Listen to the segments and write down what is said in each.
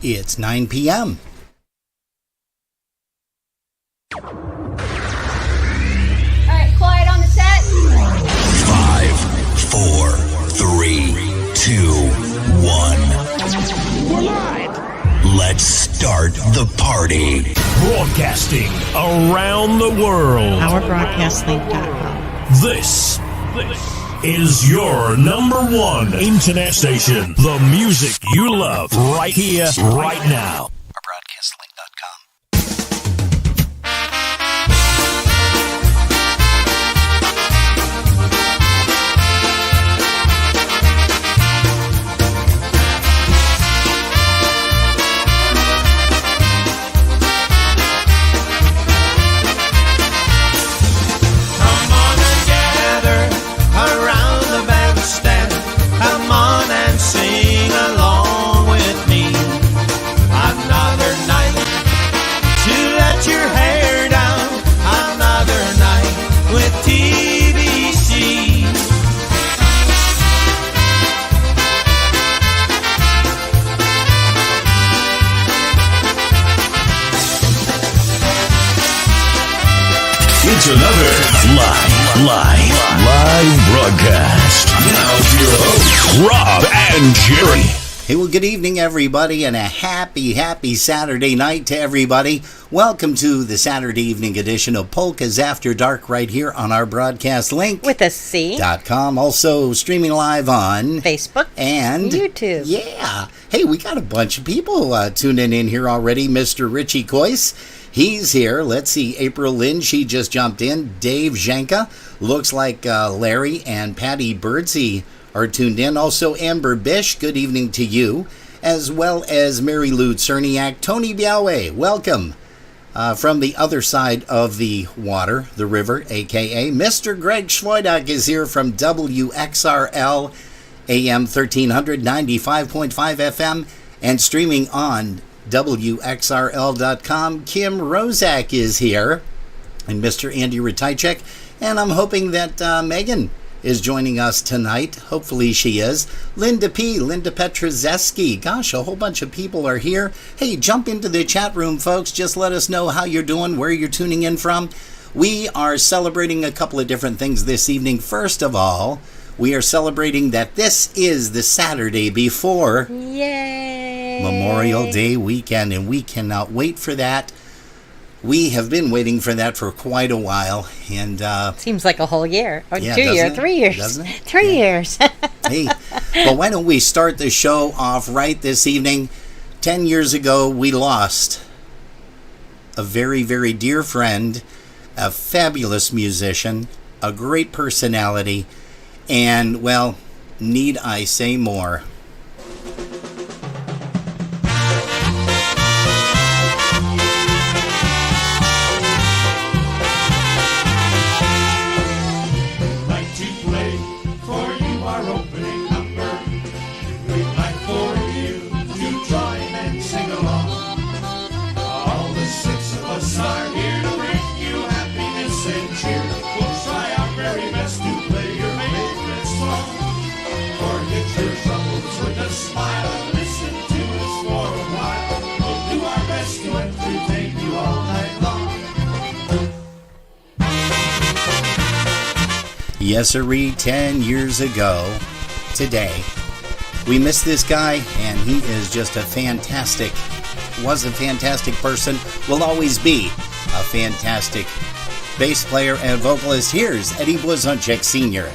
It's 9 p.m. All right, quiet on the set. 5, 4, 3, 2, 1. We're live. Let's start the party. Broadcasting around the world. OurBroadcastLink.com. This is your number one internet station. The music you love right here, right now. OurBroadcastLink.com. It's another live broadcast. Now your hosts, Rob and Jerry. Hey, well, good evening, everybody, and a happy Saturday night to everybody. Welcome to the Saturday evening edition of Polkas After Dark right here on our broadcast link. With a C. .com. Also streaming live on Facebook and YouTube. Yeah. Hey, we got a bunch of people tuning in here already. Mr. Richie Coyce, he's here. Let's see. April Lynn, she just jumped in. Dave Zhenka. Looks like Larry and Patty Birdsey are tuned in. Also, Amber Bish, good evening to you. As well as Mary Lou Cerniak. Tony Biawe, welcome. From the other side of the water, the river, a.k.a. Mr. Greg Schwoidak is here from WXRL AM 1300, 95.5 FM, and streaming on WXRL.com. Kim Rozak is here, and Mr. Andy Ratajczyk, and I'm hoping that Megan is joining us tonight. Hopefully she is. Linda Petrozeski. Gosh, a whole bunch of people are here. Hey, jump into the chat room, folks. Just let us know how you're doing, where you're tuning in from. We are celebrating a couple of different things this evening. First of all, we are celebrating that this is the Saturday before Memorial Day weekend, and we cannot wait for that. We have been waiting for that for quite a while, and seems like a whole year, or yeah, 2 years, 3 years, doesn't it? 3 years. Hey, well, why don't we start the show off right this evening? 10 years ago, we lost a very, very dear friend, a fabulous musician, a great personality, and, well, need I say more? Yes, sirree, 10 years ago today, we missed this guy, and he is just was a fantastic person, will always be a fantastic bass player and vocalist. Here's Eddie Blazonczyk Sr.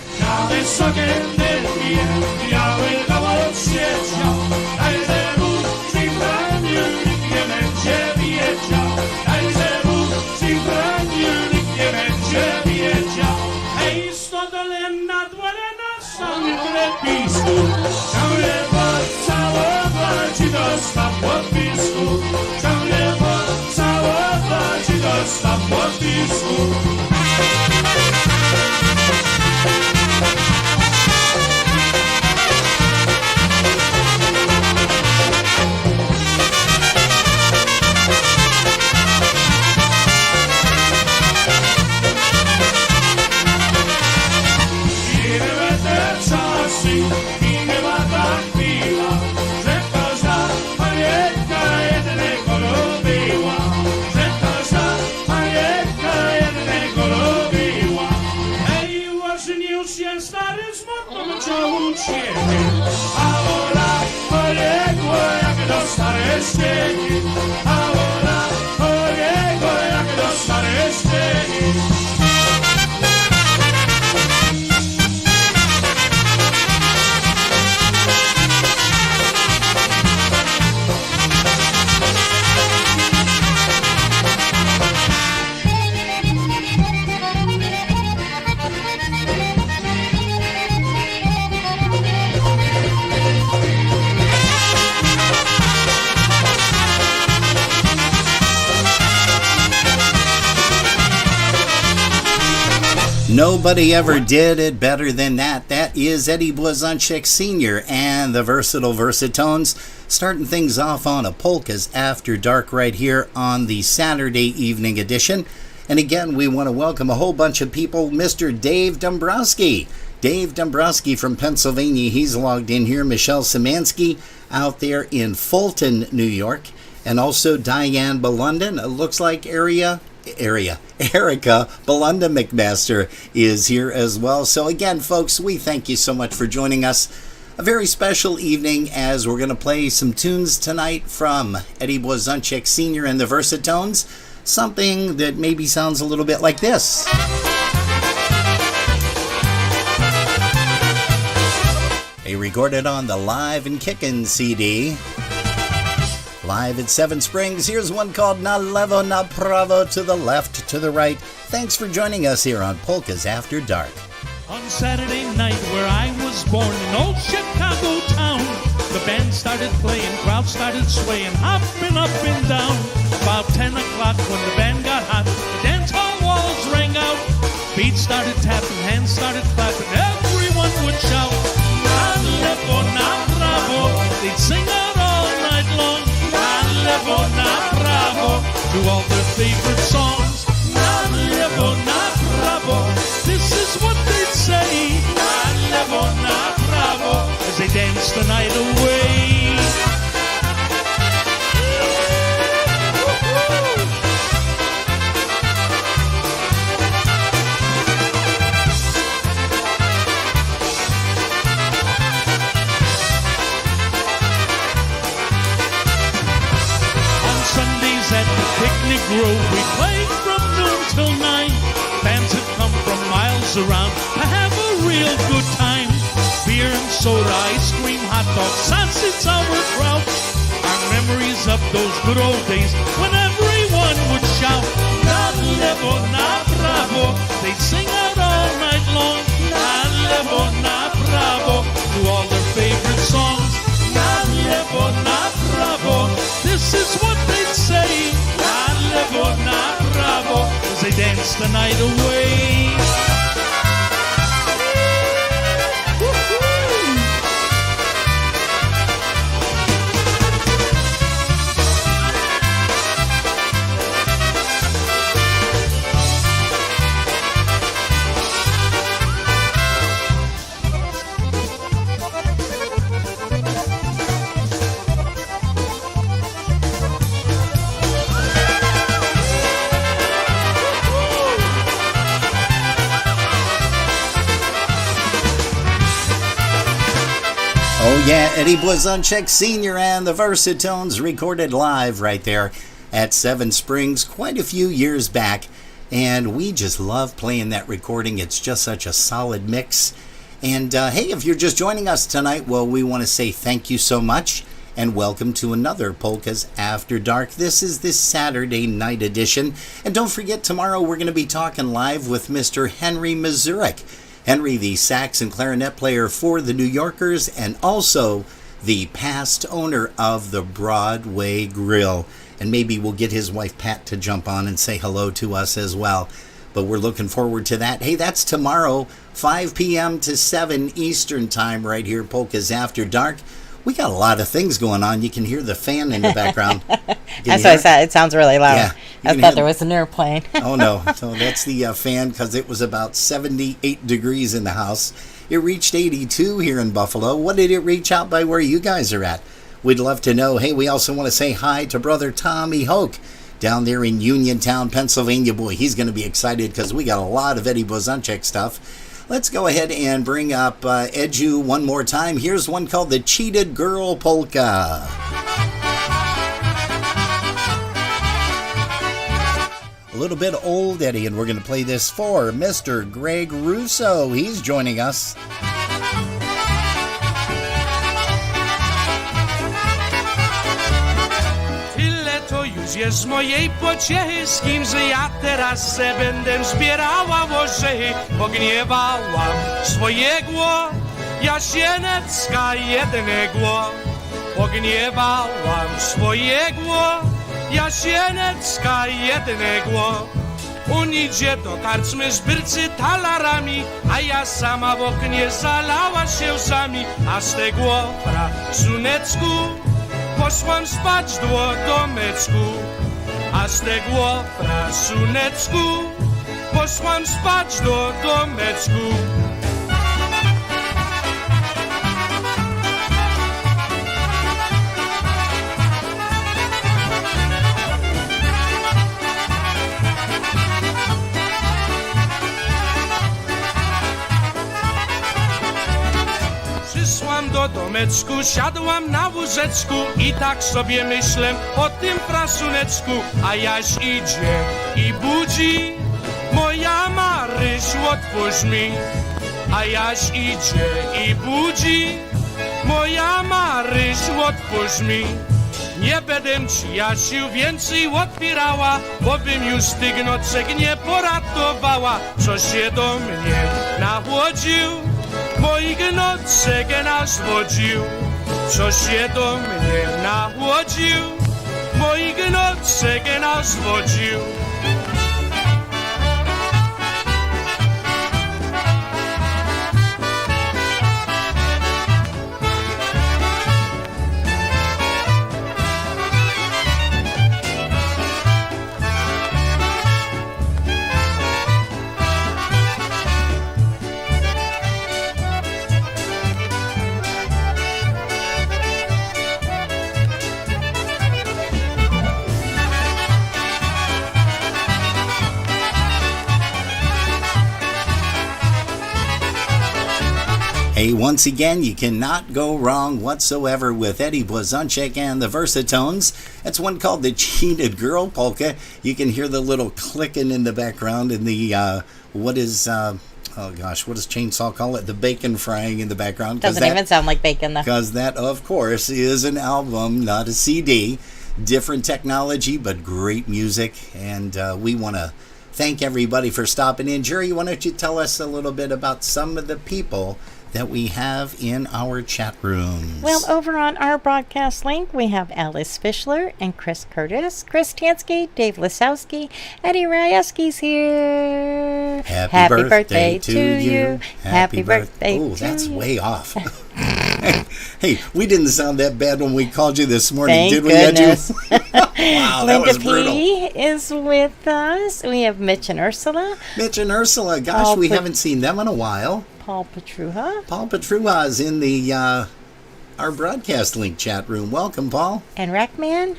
Czasy i nie ma tak chwila, że każda panienka uciechy. A wola, ojego, jak dostanę ścieki. A wola, ojego, jak dostanę ścieki. Nobody ever did it better than that. That is Eddie Blazonczyk Sr. and the Versatile Versatones, starting things off on a Polkas After Dark right here on the Saturday evening edition. And again, we want to welcome a whole bunch of people. Mr. Dave Dombrowski. Dave Dombrowski from Pennsylvania. He's logged in here. Michelle Szymanski out there in Fulton, New York. And also Diane Belunden. It looks like Erica Belunden McMaster is here as well. So again, folks, we thank you so much for joining us. A very special evening as we're going to play some tunes tonight from Eddie Blazonczyk Sr. and the Versatones. Something that maybe sounds a little bit like this. They recorded on the Live and Kickin' CD. Live at Seven Springs, here's one called Na Levo Na Pravo, to the left, to the right. Thanks for joining us here on Polkas After Dark. On Saturday night where I was born in old Chicago town, the band started playing, crowd started swaying, hopping up and down. About 10 o'clock when the band got hot, the dance hall walls rang out. Beats started tapping, hands started clapping, everyone would shout, Na Levo Na Pravo. They'd sing out all night long. Levo na pravo, to all their favorite songs. Na levo na pravo, this is what they'd say. Na levo na pravo, as they dance the night away. Picnic Grove, we played from noon till 9. Bands had come from miles around to have a real good time. Beer and soda, ice cream, hot dogs, sausage, sauerkraut. Our memories of those good old days when everyone would shout, Na levo na bravo. They'd sing out all night long, Na levo na bravo, to all their favorite songs. Na levo na bravo, this is what they'd say. Levo na bravo, as they dance the night away. Oh yeah, Eddie Blazonczyk Sr. and the Versatones recorded live right there at Seven Springs quite a few years back. And we just love playing that recording. It's just such a solid mix. And hey, if you're just joining us tonight, well, we want to say thank you so much. And welcome to another Polkas After Dark. This is this Saturday night edition. And don't forget, tomorrow we're going to be talking live with Mr. Henry Mazurek. Henry, the sax and clarinet player for the New Yorkers, and also the past owner of the Broadway Grill. And maybe we'll get his wife Pat to jump on and say hello to us as well. But we're looking forward to that. Hey, that's tomorrow, 5 p.m. to 7 Eastern Time right here, Polkas After Dark. We got a lot of things going on. You can hear the fan in the background. That's what I said. It sounds really loud. Yeah, I thought there was an airplane. Oh, no. So that's the fan, because it was about 78 degrees in the house. It reached 82 here in Buffalo. What did it reach out by where you guys are at? We'd love to know. Hey, we also want to say hi to brother Tommy Hoke down there in Uniontown, Pennsylvania. Boy, he's going to be excited because we got a lot of Eddie Blazonczyk stuff. Let's go ahead and bring up Edu one more time. Here's one called the Cheated Girl Polka. A little bit old, Eddie, and we're going to play this for Mr. Greg Russo. He's joining us. Z mojej pociechy, z kim że ja teraz se będę zbierała orzechy. Pogniewałam swojego jasienecka jednego. Pogniewałam swojego jasienecka jednego. On idzie do karczmy z byrcy talarami, a ja sama w oknie zalała się łzami. A z tego prasunecku poszłam spać do domeczku, a z tego prasunecku poszłam spać do domeczku. Do domeczku, siadłam na wózeczku i tak sobie myślę o tym prasuneczku, a jaś idzie i budzi, moja Marysiu, otwórz mi. A jaś idzie i budzi, moja Marysiu, otwórz mi. Nie będę ci, Jasiu, więcej otwierała, bo bym już tych nocek nie poratowała. Co się do mnie nachłodził, moich nocek nas wodził, co się do mnie nachłodził, moich nocek nas wodził. Hey, once again, you cannot go wrong whatsoever with Eddie Blazonczyk and the Versatones. That's one called the Cheated Girl Polka. You can hear the little clicking in the background and the, what does Chainsaw call it? The bacon frying in the background. Doesn't even sound like bacon, though. Because that, of course, is an album, not a CD. Different technology, but great music. And we want to thank everybody for stopping in. Jerry, why don't you tell us a little bit about some of the people that we have in our chat rooms? Well, over on our broadcast link, we have Alice Fischler and Chris Curtis, Chris Tansky, Dave Lisowski, Eddie Rajewski's here. Happy birthday to you. Happy birthday to you. Oh, that's way off. Hey, we didn't sound that bad when we called you this morning, Thank did goodness. we? Wow, that was brutal. Linda P. is with us. We have Mitch and Ursula. Mitch and Ursula. Gosh, we haven't seen them in a while. Paul Petruha. Paul Petruha is in the our broadcast link chat room. Welcome, Paul. And Rackman,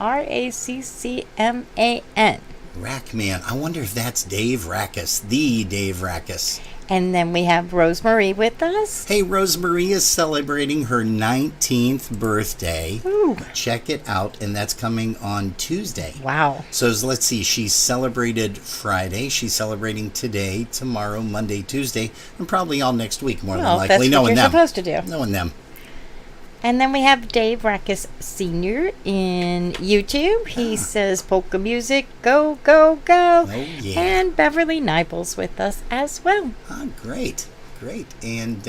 Raccman. Rackman. I wonder if that's Dave Rackus, the Dave Rackus. And then we have Rosemarie with us. Hey, Rosemarie is celebrating her 19th birthday. Ooh. Check it out, and that's coming on Tuesday. Wow. So let's see, she celebrated Friday, she's celebrating today, tomorrow, Monday, Tuesday, and probably all next week, more than likely. That's what knowing you're them. supposed to do. Knowing them. And then we have Dave Rackus Sr. in YouTube. He says, polka music, go, go, go. Oh, yeah. And Beverly Nibels with us as well. Oh, great. And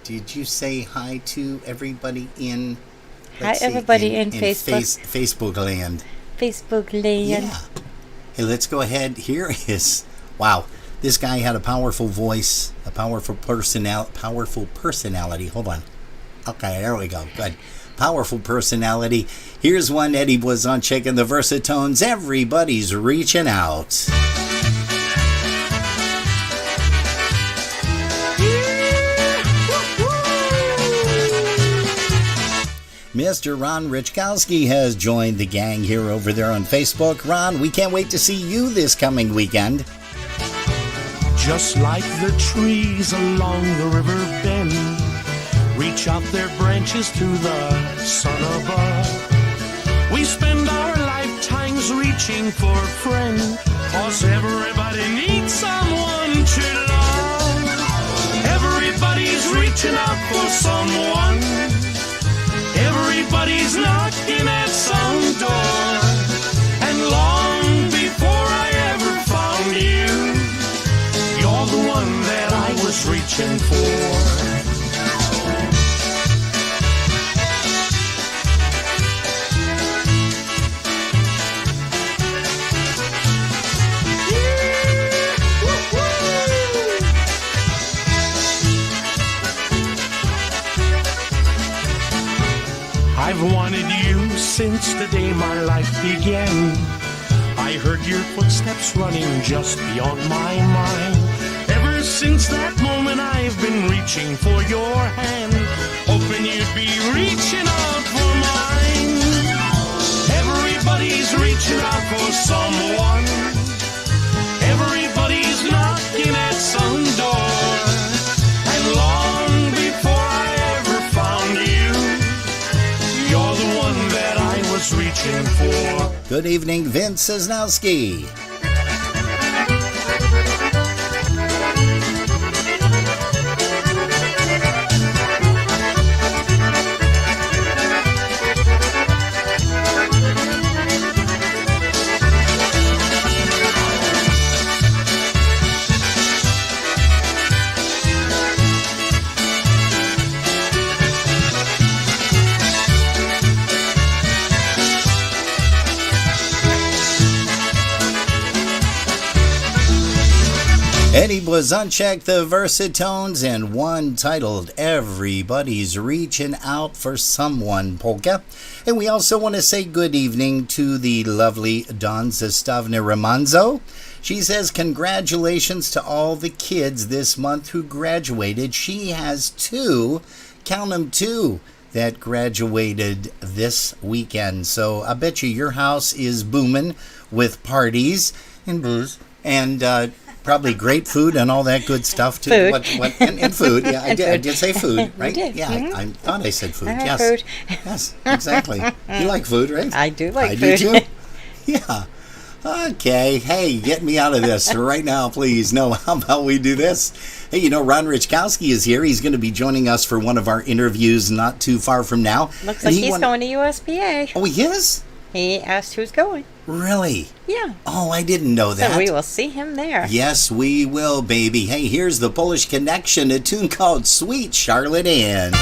did you say hi to everybody in... Hi, everybody in Facebook. Facebook land. Facebook land. Yeah. Hey, let's go ahead. Here is... Wow. This guy had a powerful voice, a powerful personality. Hold on. Okay, there we go. Good. Powerful personality. Here's one, Eddie Blazonczyk and the Versatones. Everybody's reaching out. Mr. Ron Richkowski has joined the gang here over there on Facebook. Ron, we can't wait to see you this coming weekend. just like the trees along the river bend, reach out their branches to the sun above. We spend our lifetimes reaching for a friend, 'cause everybody needs someone to love. Everybody's reaching out for someone. Everybody's knocking at some door. And long before I ever found you, you're the one that I was reaching for. I've wanted you since the day my life began. I heard your footsteps running just beyond my mind. Ever since that moment I've been reaching for your hand, hoping you'd be reaching out for mine. Everybody's reaching out for someone. Everybody's knocking at some door. And long before I ever found you, you're the one that I was reaching for. Good evening, Vince Cisnowski. Eddie Blazonczyk, the Versatones, and one titled Everybody's Reaching Out for Someone Polka. And we also want to say good evening to the lovely Dawn Zastavna Romanzo. She says, congratulations to all the kids this month who graduated. She has two, count them two, that graduated this weekend. So I bet you your house is booming with parties and booze and probably great food and all that good stuff too. Food. And food. Yeah, I And did say food, right? You did. Yeah, Mhm. I thought I said food. I had Yes. food. Yes, exactly. You like food, right? I do like I food. do too. Yeah. Okay. Hey, get me out of this right now, please. No, how about we do this? Hey, you know, Ron Richkowski is here. He's going to be joining us for one of our interviews not too far from now. Looks And like he's going to USPA. Oh, he is? He asked who's going. Really? Yeah. Oh, I didn't know that. So we will see him there. Yes, we will, baby. Hey, here's the Polish Connection, a tune called Sweet Charlotte Ann.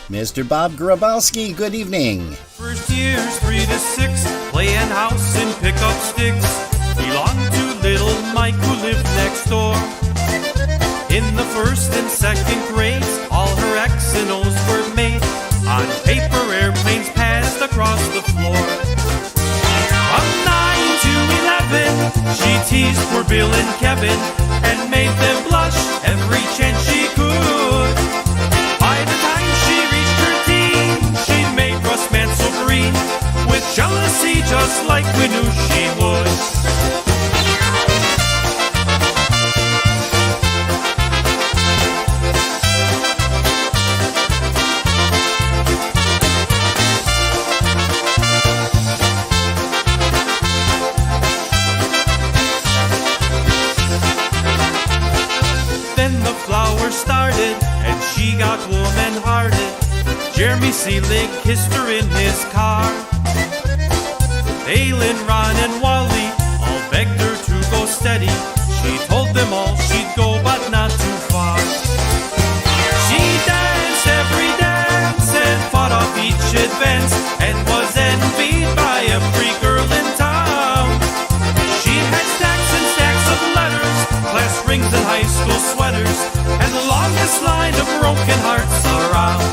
Mr. Bob Grabowski, good evening. First years 3 to 6, playing house and pick up sticks. Belonged to little Mike who lived next door. In the first and second grades, all her X's and O's were made. On paper airplanes passed across the floor. From 9 to 11, she teased poor Bill and Kevin and made them blush every chance she could. By the time she reached her teens, she'd made Russ Man so green with jealousy, just like we knew she would. Then the flowers started, and she got woman-hearted. Jeremy Seelig kissed her in his car. Aylin, Ron, and Wally all begged her to go steady. She told them all she'd go, but not too far. She danced every dance and fought off each advance and was envied by every girl in town. She had stacks and stacks of letters, class rings and high school sweaters, and the longest line of broken hearts around.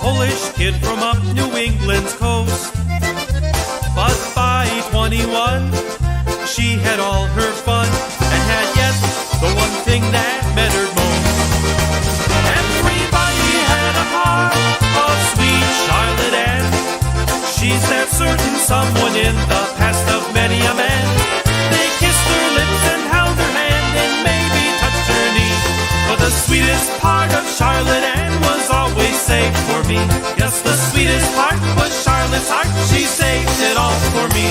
Polish kid from up New England's coast. But by 21, she had all her fun and had yet the one thing that mattered most. Everybody had a part of sweet Charlotte Ann. She's that certain someone in the past of many a man. They kissed her lips and held her hand and maybe touched her knee. But the sweetest part of Charlotte Ann was always saved for me. Yes, the sweetest part was Charlotte's heart. She saved it all for me.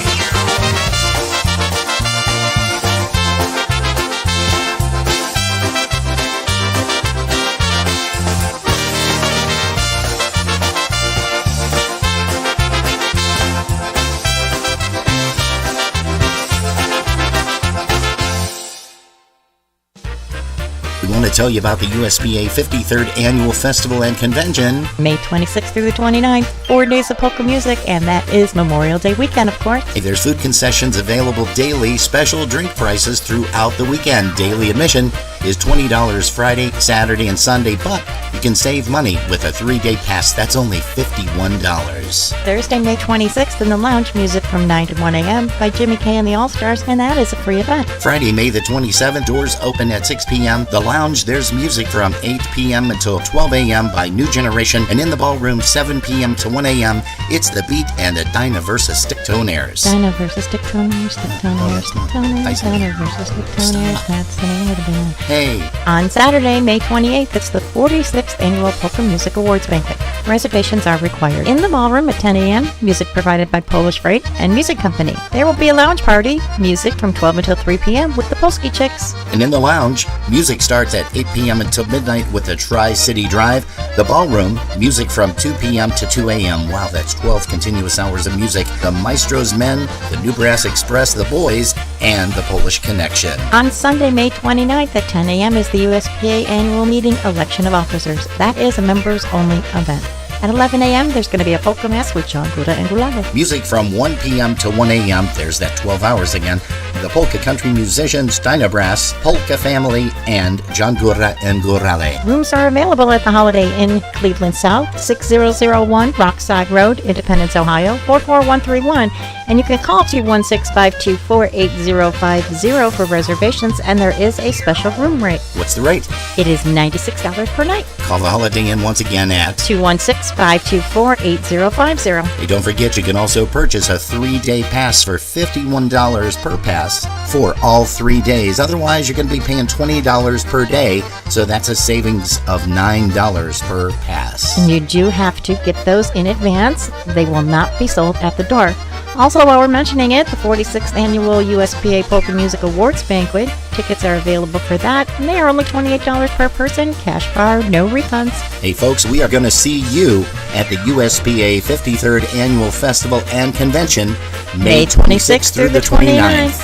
We want to tell you about the USPA 53rd Annual Festival and Convention. May 26th through the 29th, 4 days of polka music, and that is Memorial Day weekend, of course. Hey, there's food concessions available daily, special drink prices throughout the weekend. Daily admission is $20 Friday, Saturday, and Sunday, but you can save money with a 3-day pass. That's only $51. Thursday, May 26th, in the Lounge, music from 9 to 1 a.m. by Jimmy Kay and the All-Stars, and that is a free event. Friday, May the 27th, doors open at 6 p.m. The Lounge, there's music from 8 p.m. until 12 a.m. by New Generation, and in the ballroom, 7 p.m. to 1 a.m., it's The Beat and the Dinah vs. Sticktonaires. Dinah vs. Sticktonaires, Sticktonaires, Sticktonaires, Dinah vs. Sticktonaires, that's the name of the band. Hey. On Saturday, May 28th, it's the 46th Annual Polka Music Awards Banquet. Reservations are required. In the ballroom at 10 a.m., music provided by Polish Freight and Music Company. There will be a lounge party, music from 12 until 3 p.m. with the Polski Chicks. And in the Lounge, music starts at 8 p.m. until midnight with the Tri-City Drive. The Ballroom, music from 2 p.m. to 2 a.m. Wow, that's 12 continuous hours of music. The Maestro's Men, the New Brass Express, the Boys, and the Polish Connection. On Sunday, May 29th at 10 a.m. is the USPA Annual Meeting Election of Officers. That is a members-only event. At 11 a.m., there's going to be a polka mass with John Gura and Gulale. Music from 1 p.m. to 1 a.m. There's that 12 hours again. The polka country musicians, Dinah Brass, Polka Family, and John Gura and Gurale. Rooms are available at the Holiday Inn, Cleveland South, 6001 Rockside Road, Independence, Ohio, 44131. And you can call 216-524-8050 for reservations, and there is a special room rate. What's the rate? It is $96 per night. Call the Holiday Inn once again at 216-524-8050. Hey, don't forget you can also purchase a 3-day pass for $51 per pass for all 3 days. Otherwise, you're going to be paying $20 per day, so that's a savings of $9 per pass. And you do have to get those in advance. They will not be sold at the door. Also, while we're mentioning it, the 46th Annual USPA Polka Music Awards Banquet. Tickets are available for that, and they are only $28 per person. Cash bar, no refunds. Hey folks, we are going to see you at the USPA 53rd Annual Festival and Convention, May 26th through the 29th.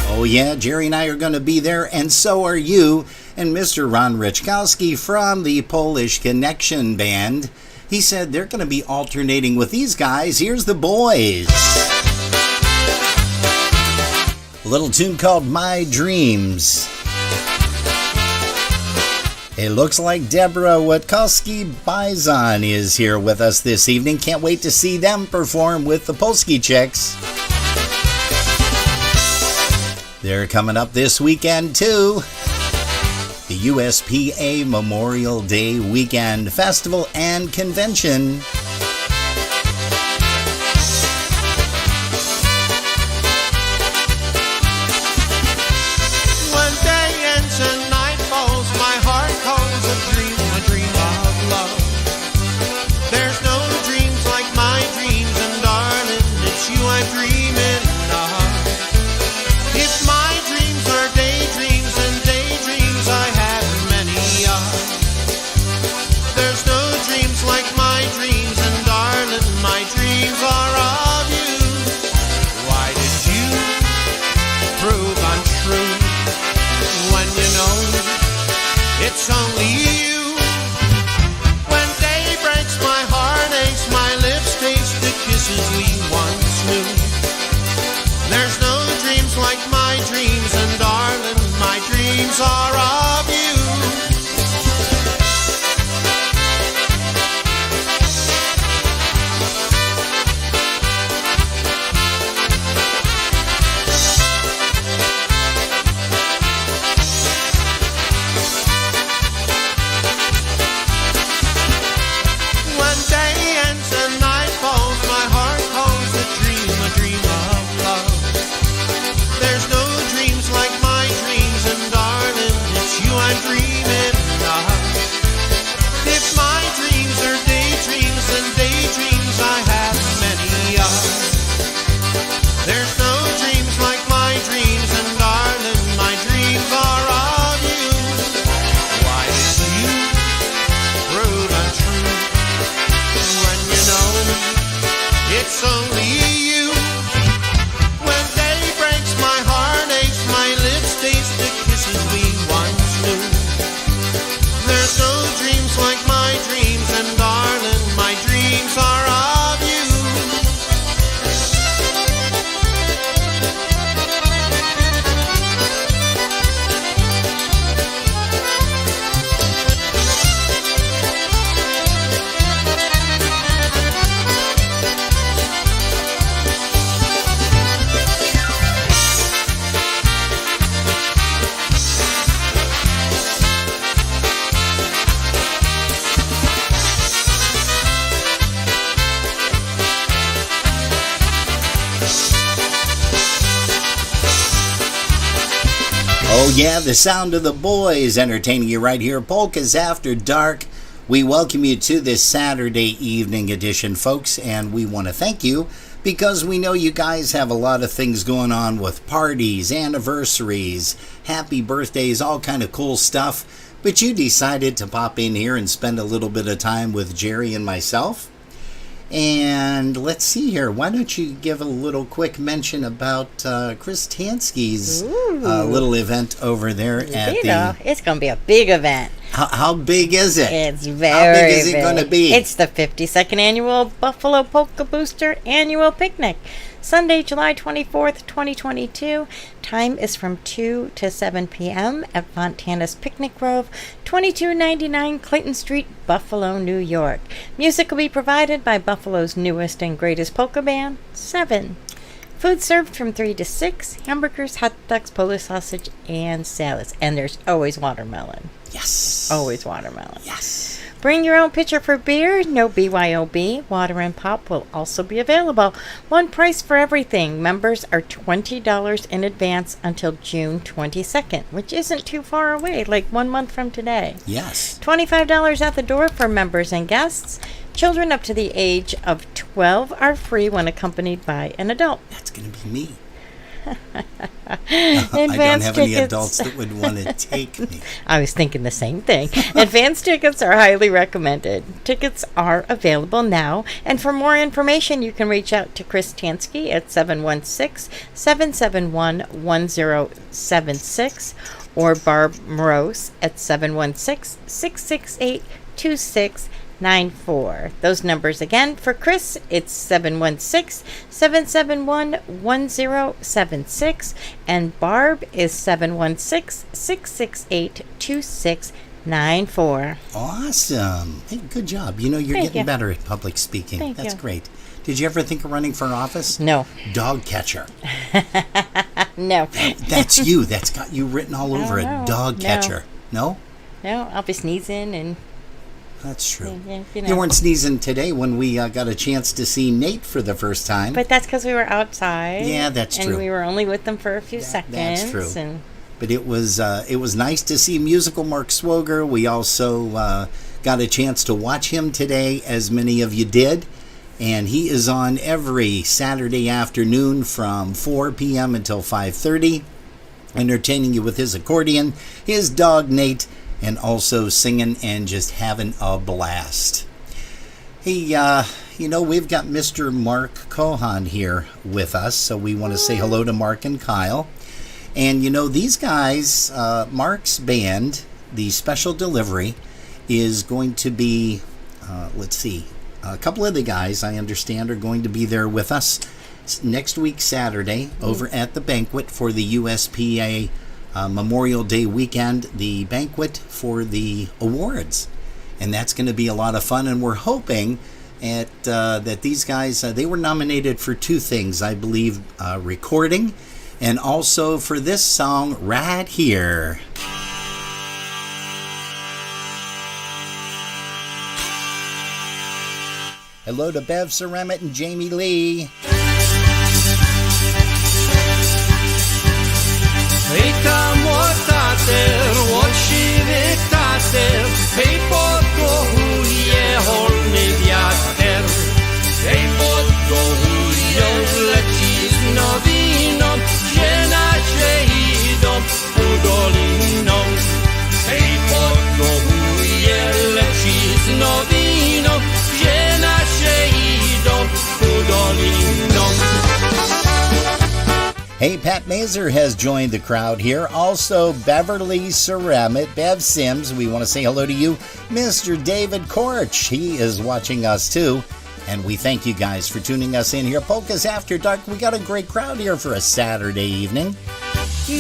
Oh yeah, Jerry and I are going to be there, and so are you. And Mr. Ron Richkowski from the Polish Connection Band, he said they're going to be alternating with these guys. Here's the Boys. A little tune called My Dreams. It looks like Deborah Witkowski-Bizon is here with us this evening. Can't wait to see them perform with the Polski Chicks. They're coming up this weekend too. The USPA Memorial Day Weekend Festival and Convention. One day into night falls, my heart calls a dream of love. There's no dreams like my dreams, and darling, it's you I'm dreaming of. If my dreams are daydreams, and daydreams I have many of. There's no dreams like my dreams, Oh yeah, the sound of the boys entertaining you right here. Polkas After Dark. We welcome you to this Saturday evening edition, folks, and we want to thank you because we know you guys have a lot of things going on with parties, anniversaries, happy birthdays, all kind of cool stuff. But you decided to pop in here and spend a little bit of time with Jerry and myself. And let's see here. Why don't you give a little quick mention about Chris Tansky's little event over there at It's going to be a big event. How big is it? It's very How big is it going to be? It's the 52nd annual Buffalo Polka Booster Annual Picnic. Sunday, July 24th, 2022. Time is from 2 to 7 p.m. at Fontana's Picnic Grove, 2299 Clayton Street, Buffalo, New York. Music will be provided by Buffalo's newest and greatest polka band, Seven. Food served from 3 to 6, hamburgers, hot dogs, Polish sausage, and salads. And there's always watermelon. Yes. Always watermelon. Yes. Bring your own pitcher for beer. No BYOB. Water and pop will also be available. One price for everything. Members are $20 in advance until June 22nd, which isn't too far away, like 1 month from today. Yes. $25 at the door for members and guests. Children up to the age of 12 are free when accompanied by an adult. That's going to be me. I don't have any adults that would want to take me. I was thinking the same thing. Advance tickets are highly recommended. Tickets are available now, and for more information, you can reach out to Chris Tansky at 716-771-1076 or Barb Morose at 716-668-2694. Those numbers again for Chris, it's 716-771-1076, and Barb is 716-668-2694. Awesome. Hey, good job. You know, you're getting better at public speaking. Thank That's you. Great. Did you ever think of running for office? No. Dog catcher. No. That's you. That's got you written all over it. Dog catcher. No? No, I'll be sneezing and... That's true. Yeah, You weren't sneezing today when we got a chance to see Nate for the first time. But that's because we were outside. Yeah, that's true. And we were only with them for a few seconds. That's true. And but it was nice to see musical Mark Swoger. We also got a chance to watch him today, as many of you did. And he is on every Saturday afternoon from 4 p.m. until 5:30, entertaining you with his accordion, his dog Nate, and also singing and just having a blast. Hey, you know, we've got Mr. Mark Cohan here with us, so we want to say hello to Mark and Kyle. And, you know, these guys, Mark's band, the Special Delivery, is going to be, let's see, a couple of the guys, I understand, are going to be there with us next week, Saturday, over at the banquet for the USPA Memorial Day weekend, the banquet for the awards. And that's going to be a lot of fun, and we're hoping that these guys, they were nominated for 2 things, I believe, recording, and also for this song right here. Hello to Bev Ceramit and Jamie Lee. Hej tam tater, očivik tater, hej podkohuje holny wiater. Hej podkohuje leci z nowiną, gdzie nasze idą ku doliną. Hej podkohuje leci z nowiną, gdzie nasze idą ku doliną. Hey, Pat Mazer has joined the crowd here. Also, Beverly Ceramit, Bev Sims, we want to say hello to you. Mr. David Korch, he is watching us too. And we thank you guys for tuning us in here. Polkas After Dark, we got a great crowd here for a Saturday evening.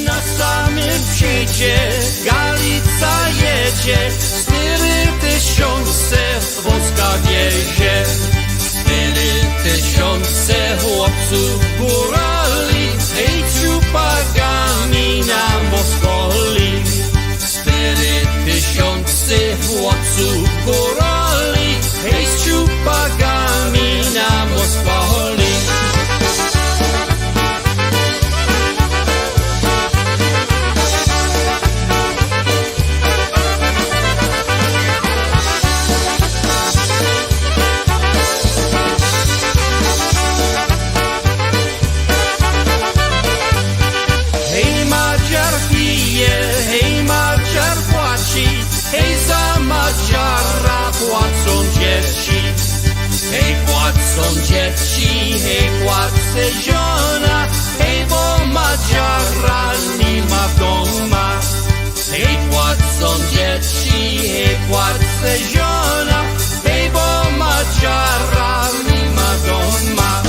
Na samym szczycie Galica jedzie, 4000 wąska wiezie. 4000 chłopców górali, hej ciupakami na Moskoli. 4000 chłopców górali, hej z ciupakami na Moskoli. dzieci, hej, płacę ziona, hej, bo Madziara nie ma doma. Hej, płacą dzieci, hej, płacę ziona, hej, bo Madziara nie ma doma.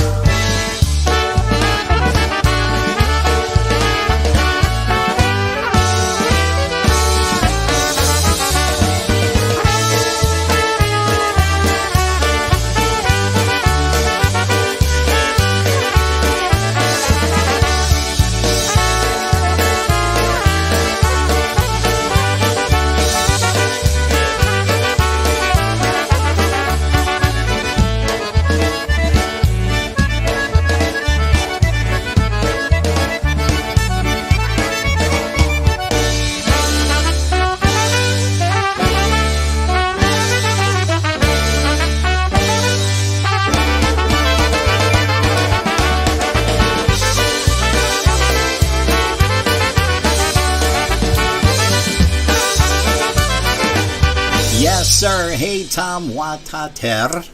Yes, sir. Hey, Tom Watater,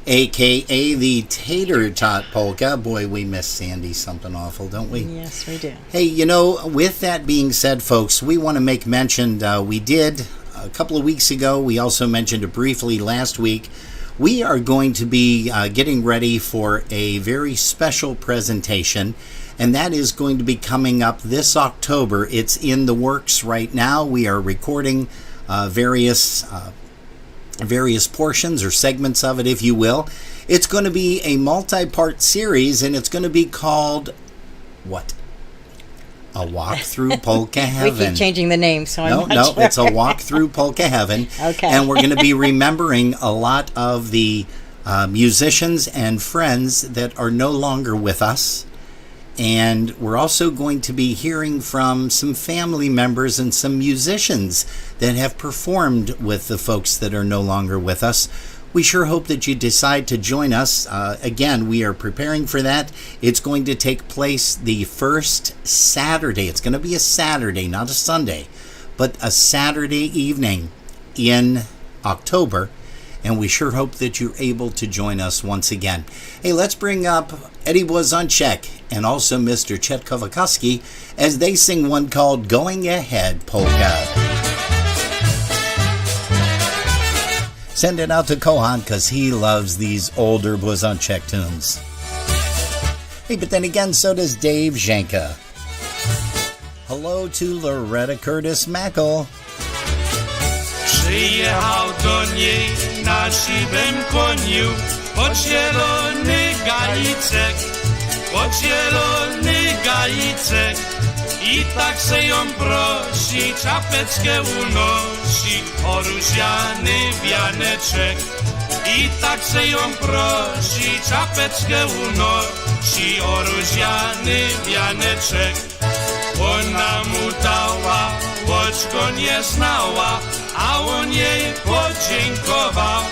a.k.a. the Tater Tot Polka. Boy, we miss Sandy something awful, don't we? Yes, we do. Hey, you know, with that being said, folks, we want to make mention, we did a couple of weeks ago, we also mentioned it briefly last week, we are going to be getting ready for a very special presentation, and that is going to be coming up this October. It's in the works right now. We are recording various portions or segments of it, if you will. It's going to be a multi-part series, and it's going to be called what? A Walk Through Polka Heaven. We keep changing the name, so I'm not sure. It's a Walk Through Polka Heaven. Okay. And we're going to be remembering a lot of the musicians and friends that are no longer with us. And we're also going to be hearing from some family members and some musicians that have performed with the folks that are no longer with us. We sure hope that you decide to join us. Again, we are preparing for that. It's going to take place the first Saturday. It's going to be a Saturday, not a Sunday, but a Saturday evening in October. And we sure hope that you're able to join us once again. Hey, let's bring up Eddie Blazonczyk and also Mr. Chet Kowakowski as they sing one called Going Ahead Polka. Send it out to Kohan because he loves these older Blazonczyk tunes. Hey, but then again, so does Dave Janka. Hello to Loretta Curtis Mackle. Przyjechał do niej na siwym koniu pod zielony galicek, i tak se ją prosi, czapeczkę unosi, o różany wianeczek. I tak se ją prosi, czapeczkę unosi, o różany wianeczek. Ona mu dała, choć go nie znała, a on jej podziękował,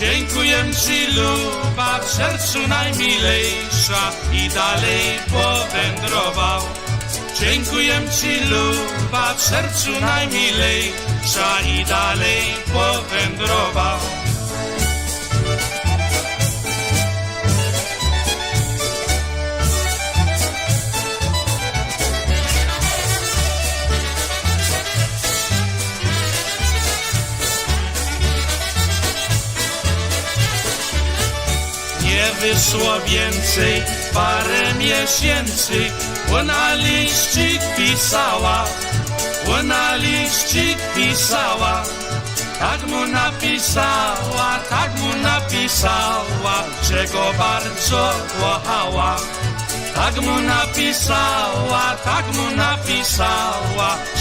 Dziękuję ci, luba, w sercu najmilejsza, i dalej powędrował. Dziękuję ci, luba, w sercu najmilejsza, i dalej powędrował. Nie wyszło więcej, parę miesięcy, ona liścik pisała, tak mu napisała, że go bardzo kochała. Tak mu napisała,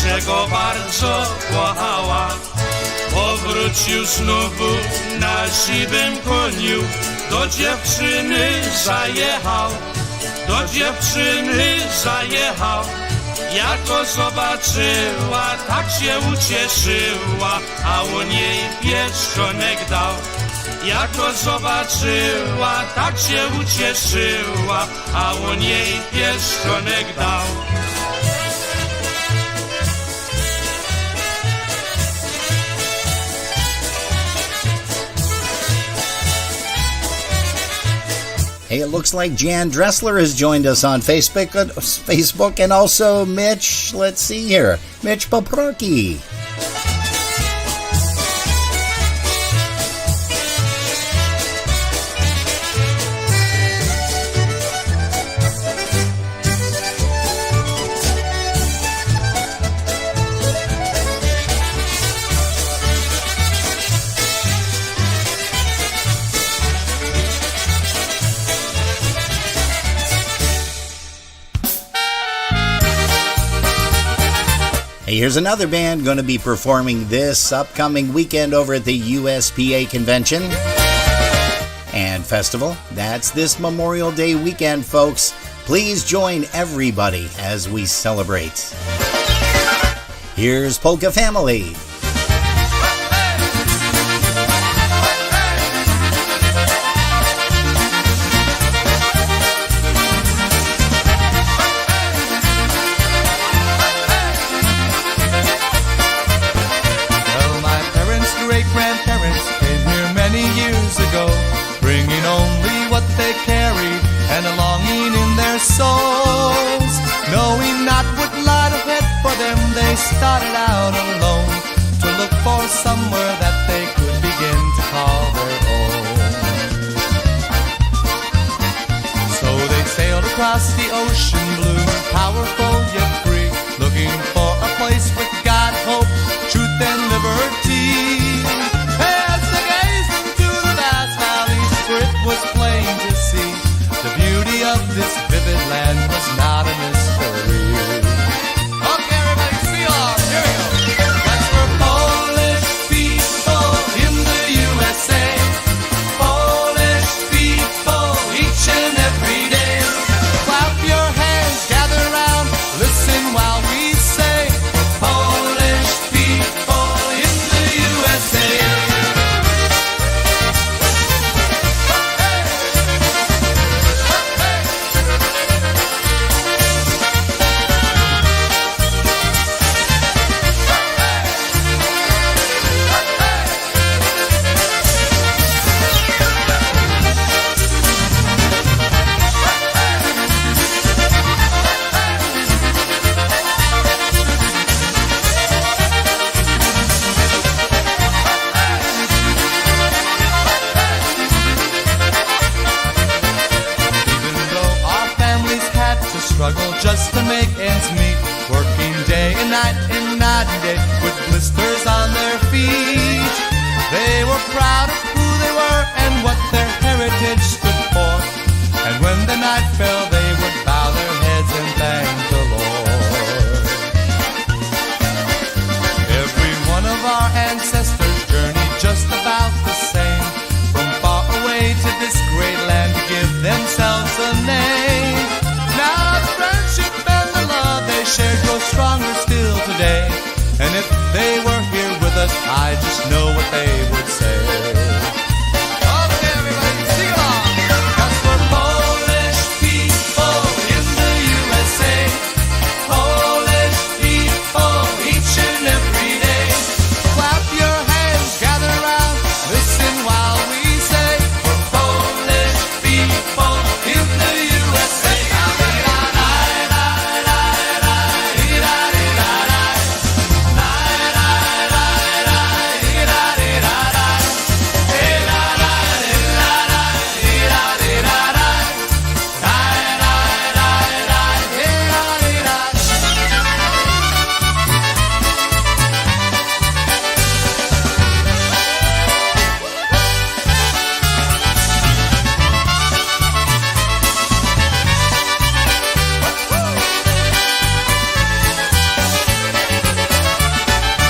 że go bardzo kochała. Powrócił znowu na siwym koniu, do dziewczyny zajechał, jak go zobaczyła, tak się ucieszyła, a on jej pierścionek dał. Jak go zobaczyła, tak się ucieszyła, a on jej pierścionek dał. Hey, it looks like Jan Dressler has joined us on Facebook, and also Mitch, let's see here, Mitch Paprocki. Hey, here's another band going to be performing this upcoming weekend over at the USPA Convention and Festival. That's this Memorial Day weekend, folks. Please join everybody as we celebrate. Here's Polka Family. Bringing only what they carried and a longing in their souls. Knowing not what lied ahead for them, they started out alone to look for somewhere that they could begin to call their own. So they sailed across the ocean blue, powerful yet free, looking for a place with God, hope, truth and liberty. Was plain to see the beauty of this vivid land was not a mystery. Okay, everybody, sing along. Here we go. That's for Polish people in the USA. Polish people each and every day. Clap your hands, gather round, listen while we say Polish people in the USA. Struggle just to make ends meet, working day and night and day with blisters on their feet. They were proud of who they were and what their heritage stood for. And when the night fell, they would bow their heads and thank the Lord. Every one of our ancestors journeyed just about the same, from far away to this great land to give themselves a name. Now the friendship and the love they shared grow stronger still today. And if they were here with us, I just know what they would say. Okay, everybody, sing along. That's for Polish people in the USA. Polish people each and every day. Clap your hands, gather round, listen while we say we're Polish people in the USA.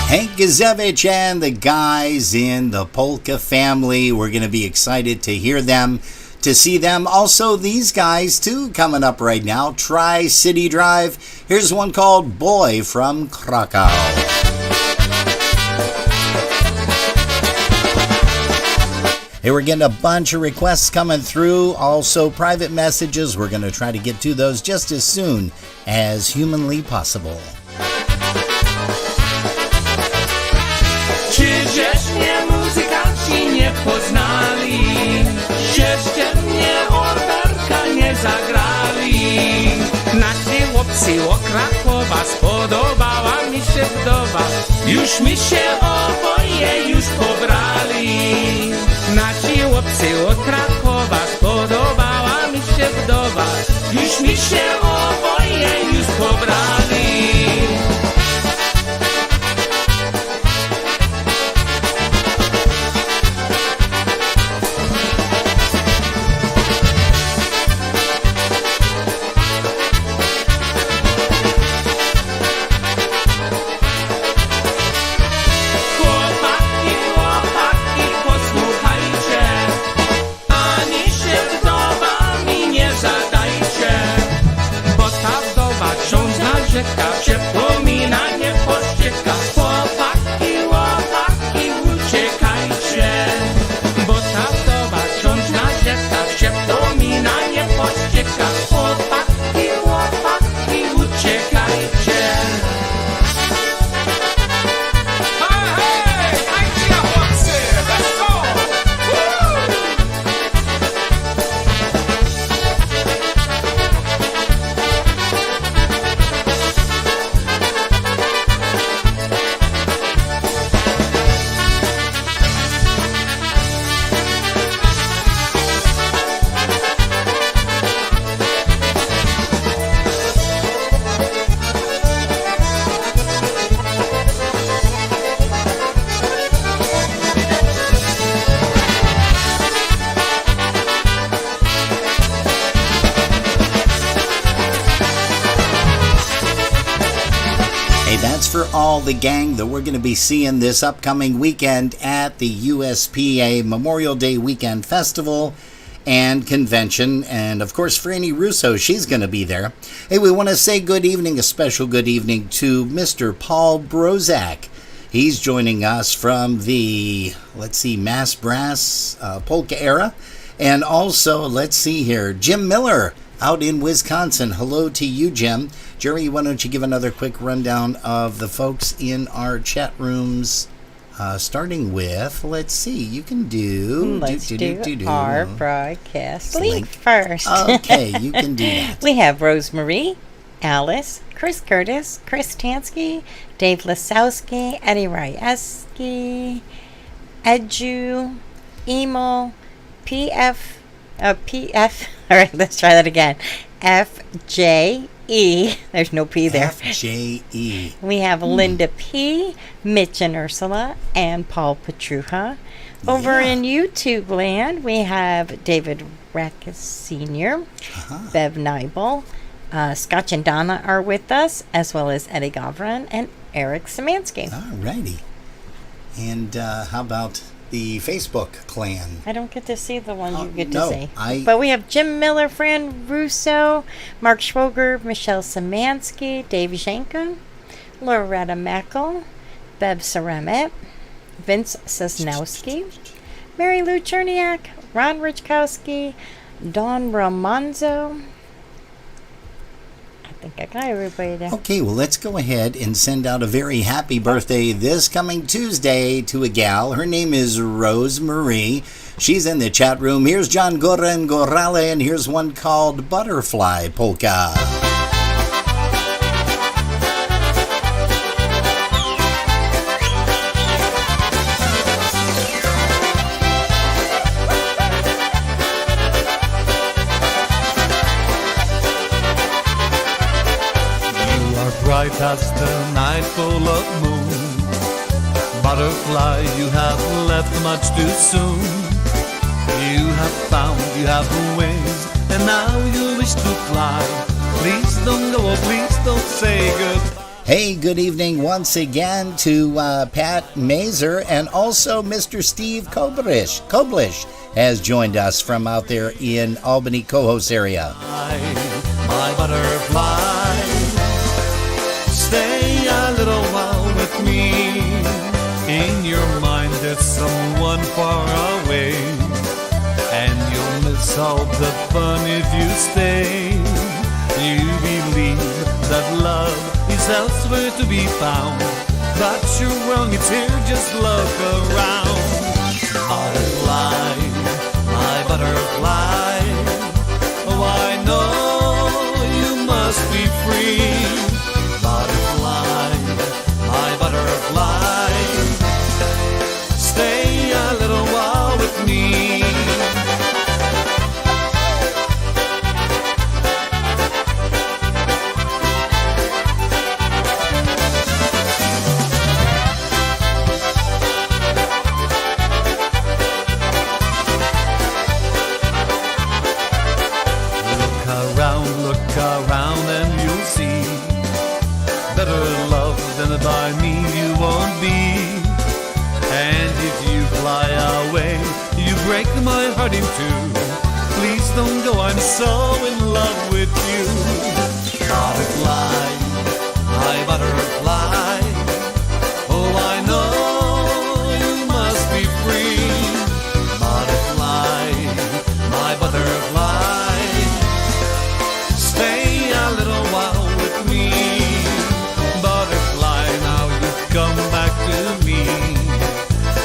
Hank Gazevich and the guys in the Polka Family. We're going to be excited to hear them, to see them. Also, these guys, too, coming up right now. Tri-City Drive. Here's one called Boy from Krakow. Hey, we're getting a bunch of requests coming through. Also, private messages. We're going to try to get to those just as soon as humanly possible. Czy żeśmy muzykanci nie poznali? Jeszcze mnie order chłopcy o Krakowa, spodobała mi się wdowa. Już mi się oboje już pobrali. Nasi chłopcy od Krakowa, spodobała mi się wdowa. Już mi się oboje już pobrali. All the gang that we're going to be seeing this upcoming weekend at the USPA Memorial Day Weekend Festival and Convention. And of course, Franny Russo, she's going to be there. Hey, we want to say good evening, a special good evening to Mr. Paul Brozak. He's joining us from the, Mass Brass Polka era. And also, Jim Miller out in Wisconsin. Hello to you, Jim. Jerry, why don't you give another quick rundown of the folks in our chat rooms, starting with, you can do... Let's do our broadcast link first. Okay, you can do that. We have Rosemarie, Alice, Chris Curtis, Chris Tansky, Dave Lasowski, Eddie Ryeski, Edu, Emo, PF, all right, let's try that again, FJ, there's no P there. FJE. We have Linda P, Mitch and Ursula, and Paul Petruha. Over in YouTube land, we have David Rackus Sr., Bev Nibel, Scotch and Donna are with us, as well as Eddie Gavran and Eric Szymanski. All righty. And how about the Facebook clan? I don't get to see the ones you get to see. But we have Jim Miller, Fran Russo, Mark Schwoger, Michelle Szymanski, Dave Zhenka, Loretta Meckel, Bev Ceremet, Vince Sosnowski, Mary Lou Cherniak, Ron Richkowski, Dawn Romanzo. I think I got everybody there. Okay, well, let's go ahead and send out a very happy birthday this coming Tuesday to a gal. Her name is Rose Marie. She's in the chat room. Here's John Goran Gorale, and here's one called Butterfly Polka. Bright as the night full of moon. Butterfly, you have left much too soon. You have found, you have wings, and now you wish to fly. Please don't go, please don't say goodbye. Hey, good evening once again to Pat Mazer, and also Mr. Steve Koblish has joined us from out there in Albany, Cohoes area. My butterfly, stay a little while with me. In your mind there's someone far away, and you'll miss all the fun if you stay. You believe that love is elsewhere to be found, but you're wrong, it's here, just look around. Butterfly, my butterfly, oh I know you must be free. starting to. Please don't go, I'm so in love with you. Butterfly, my butterfly. Oh, I know you must be free. Butterfly, my butterfly. Stay a little while with me. Butterfly, now you've come back to me.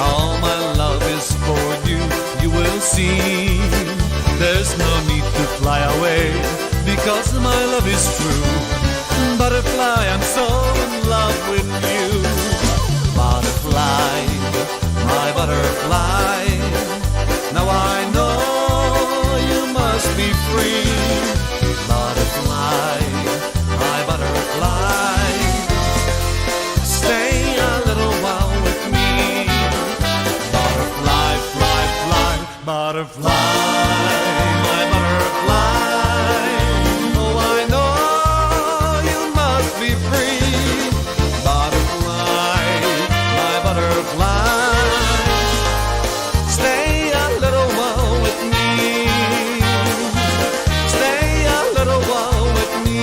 All my love is for you, you will see. There's no need to fly away, because my love is true. Butterfly, I'm so in love with you. Butterfly, my butterfly. Now I know you must be free. Butterfly, my butterfly. Stay a little while with me. Butterfly, fly, fly, butterfly, my butterfly. Oh, I know you must be free. Butterfly, my butterfly. Stay a little while with me. Stay a little while with me.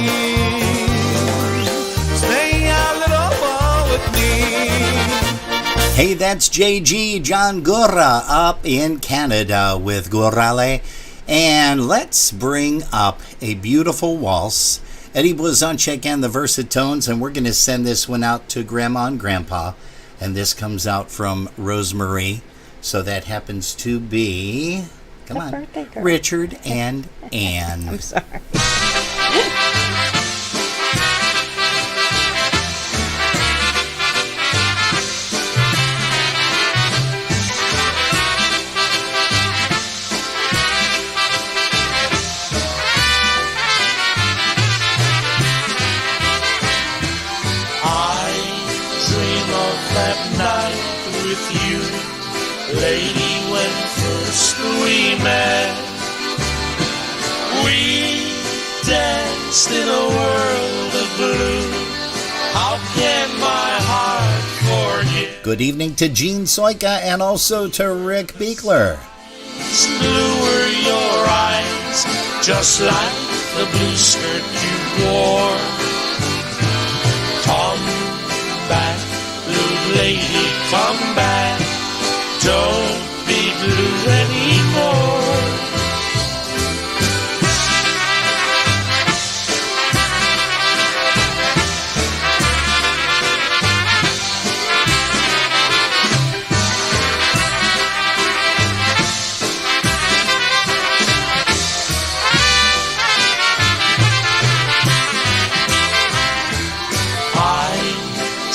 Stay a little while with me. Hey, that's JG John Gurra up in Canada with Gurrale. And let's bring up a beautiful waltz. Eddie Blazonczyk and the Versatones, and we're going to send this one out to Grandma and Grandpa. And this comes out from Rosemary. So that happens to be, come on, birthday girl. Richard and Ann. I'm sorry. I dream of that night with you, lady, when first we met. We danced in a world of blue. How can my heart forget? Good evening to Gene Soika and also to Rick Beekler. Blue were your eyes, just like the blue skirt you wore. Come back, blue lady, come back. Don't be blue anymore.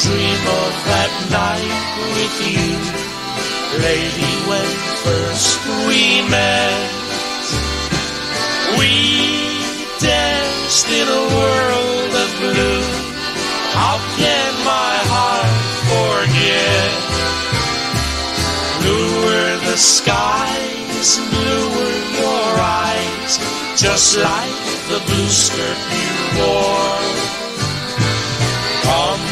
Dream of that night with you, lady, when first we met. We danced in a world of blue. How can my heart forget? Blue were the skies, blue were your eyes, just like the blue skirt you wore. Come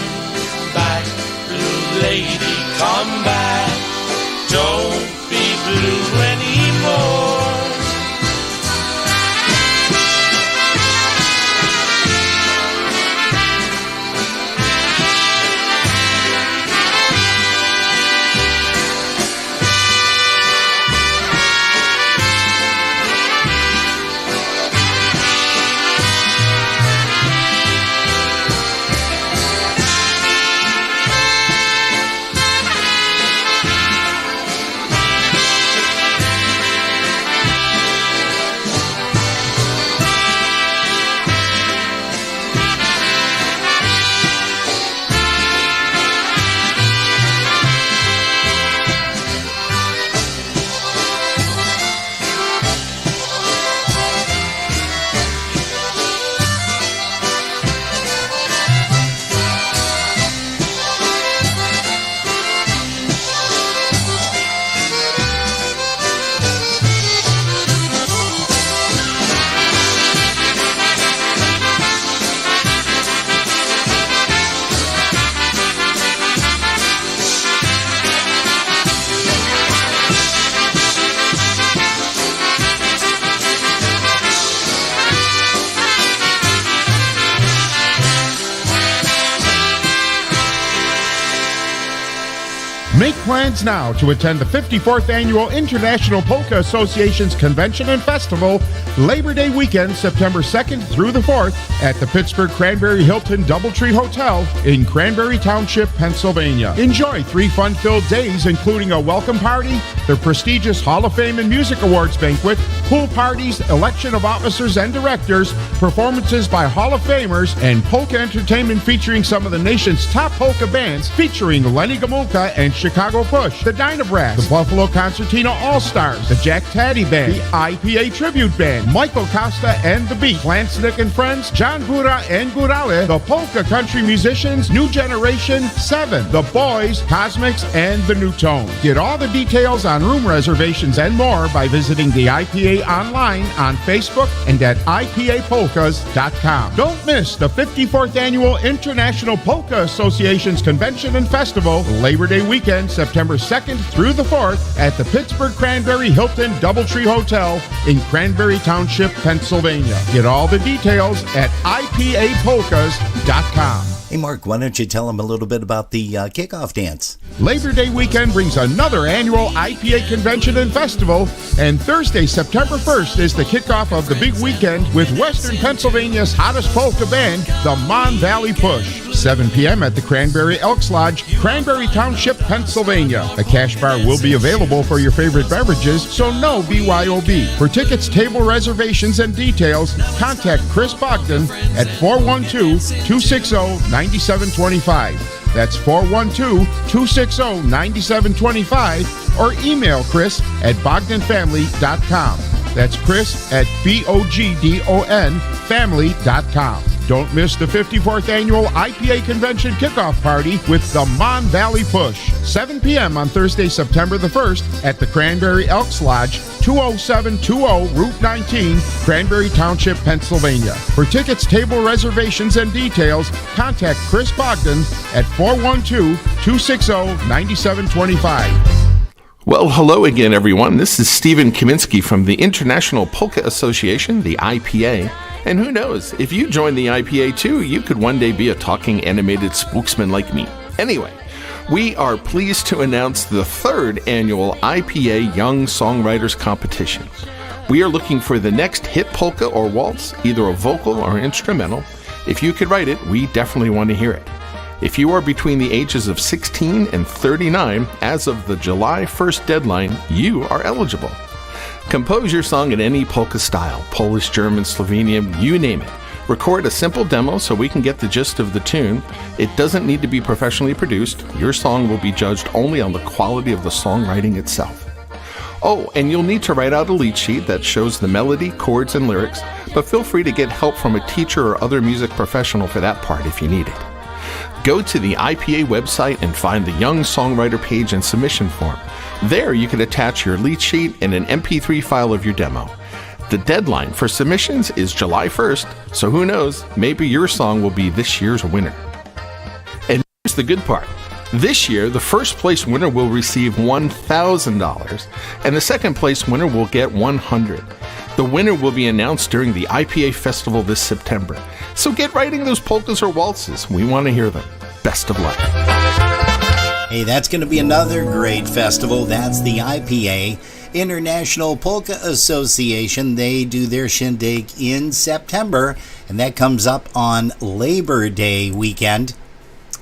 back, blue lady, come back. Don't be blue anymore. Make plans now to attend the 54th Annual International Polka Association's Convention and Festival, Labor Day weekend, September 2nd through the 4th, at the Pittsburgh Cranberry Hilton Doubletree Hotel in Cranberry Township, Pennsylvania. Enjoy 3 fun-filled days, including a welcome party, the prestigious Hall of Fame and Music Awards banquet, pool parties, election of officers and directors, performances by Hall of Famers, and polka entertainment featuring some of the nation's top polka bands, featuring Lenny Gomulka and Chicago Push, the Dynabrass, the Buffalo Concertina All-Stars, the Jack Taddy Band, the IPA Tribute Band, Michael Costa and the Beat, Lansnick and Friends, John Gura and Gurale, the Polka Country Musicians, New Generation, 7, the Boys, Cosmics, and the New Tones. Get all the details on room reservations and more by visiting the IPA online on Facebook and at IPAPolkas.com. Don't miss the 54th Annual International Polka Association's Convention and Festival, Labor Day weekend, September 2nd through the 4th, at the Pittsburgh Cranberry Hilton Doubletree Hotel in Cranberry Township, Pennsylvania. Get all the details at IPAPolkas.com. Hey, Mark, why don't you tell them a little bit about the kickoff dance? Labor Day weekend brings another annual IPA convention and festival, and Thursday, September 1st is the kickoff of the big weekend with Western Pennsylvania's hottest polka band, the Mon Valley Push. 7 p.m. at the Cranberry Elks Lodge, Cranberry Township, Pennsylvania. A cash bar will be available for your favorite beverages, so no BYOB. For tickets, table reservations, and details, contact Chris Bogdan at 412-260-9725. That's 412-260-9725, or email Chris at bogdanfamily.com. That's Chris at BOGDON family.com. Don't miss the 54th Annual IPA Convention Kickoff Party with the Mon Valley Push. 7 p.m. on Thursday, September the 1st at the Cranberry Elks Lodge, 20720 Route 19, Cranberry Township, Pennsylvania. For tickets, table reservations, and details, contact Chris Bogdan at 412-260-9725. Well, hello again, everyone. This is Stephen Kaminsky from the International Polka Association, the IPA. And who knows, if you join the IPA too, you could one day be a talking animated spokesman like me. Anyway, we are pleased to announce the 3rd annual IPA Young Songwriters Competition. We are looking for the next hit polka or waltz, either a vocal or instrumental. If you could write it, we definitely want to hear it. If you are between the ages of 16 and 39, as of the July 1st deadline, you are eligible. Compose your song in any polka style, Polish, German, Slovenian, you name it. Record a simple demo so we can get the gist of the tune. It doesn't need to be professionally produced. Your song will be judged only on the quality of the songwriting itself. Oh, and you'll need to write out a lead sheet that shows the melody, chords, and lyrics, but feel free to get help from a teacher or other music professional for that part if you need it. Go to the IPA website and find the Young Songwriter page and submission form. There you can attach your lead sheet and an MP3 file of your demo. The deadline for submissions is July 1st, so who knows, maybe your song will be this year's winner. And here's the good part. This year, the first place winner will receive $1,000, and the second place winner will get $100. The winner will be announced during the IPA Festival this September. So get writing those polkas or waltzes. We want to hear them. Best of luck. Hey, that's going to be another great festival. That's the IPA, International Polka Association. They do their shindig in September, and that comes up on Labor Day weekend.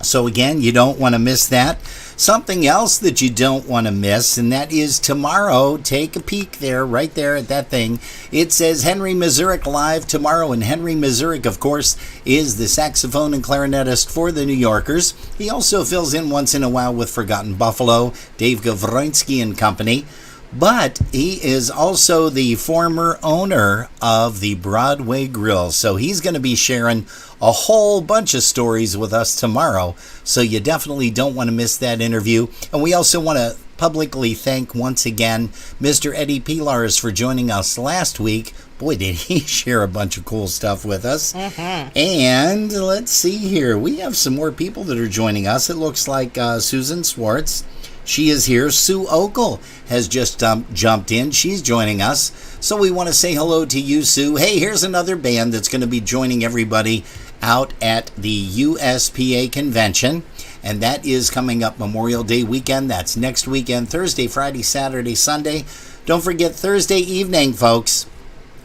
So again, you don't want to miss that. Something else that you don't want to miss, and that is tomorrow. Take a peek there, right there at that thing. It says Henry Mazurek live tomorrow, and Henry Mazurek, of course, is the saxophone and clarinetist for the New Yorkers. He also fills in once in a while with Forgotten Buffalo, Dave Gavroinski and company. But he is also the former owner of the Broadway Grill. So he's going to be sharing a whole bunch of stories with us tomorrow. So you definitely don't want to miss that interview. And we also want to publicly thank once again Mr. Eddie Pilars for joining us last week. Boy, did he share a bunch of cool stuff with us. Mm-hmm. And let's see here. We have some more people that are joining us. It looks like Susan Swartz. She is here. Sue Okel has just jumped in. She's joining us. So we want to say hello to you, Sue. Hey, here's another band that's going to be joining everybody out at the USPA convention. and that is coming up Memorial Day weekend. That's next weekend, Thursday, Friday, Saturday, Sunday. Don't forget Thursday evening, folks.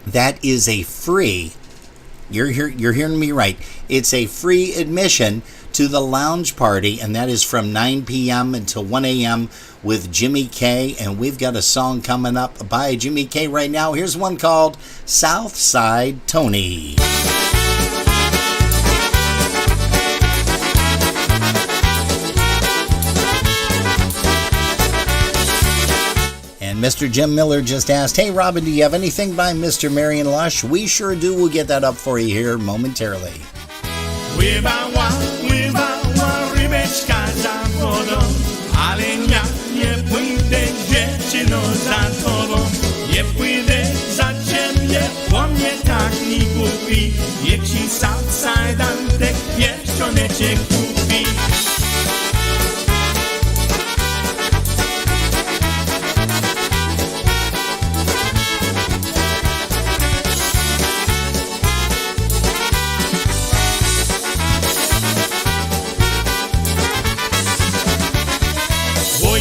That is a free, you're hearing me right, it's a free admission to the lounge party, and that is from 9 p.m. until 1 a.m. with Jimmy K. And we've got a song coming up by Jimmy K right now. Here's one called Southside Tony. And Mr. Jim Miller just asked, hey, Robin, do you have anything by Mr. Marion Lush? We sure do. We'll get that up for you here momentarily. Rybeczka za wodą, ale ja nie pójdę, dziewczyno, za tobą. Nie pójdę za ciebie, bo mnie tak nie kupi. Niech ci Southside Antek pierścioneczek kupi.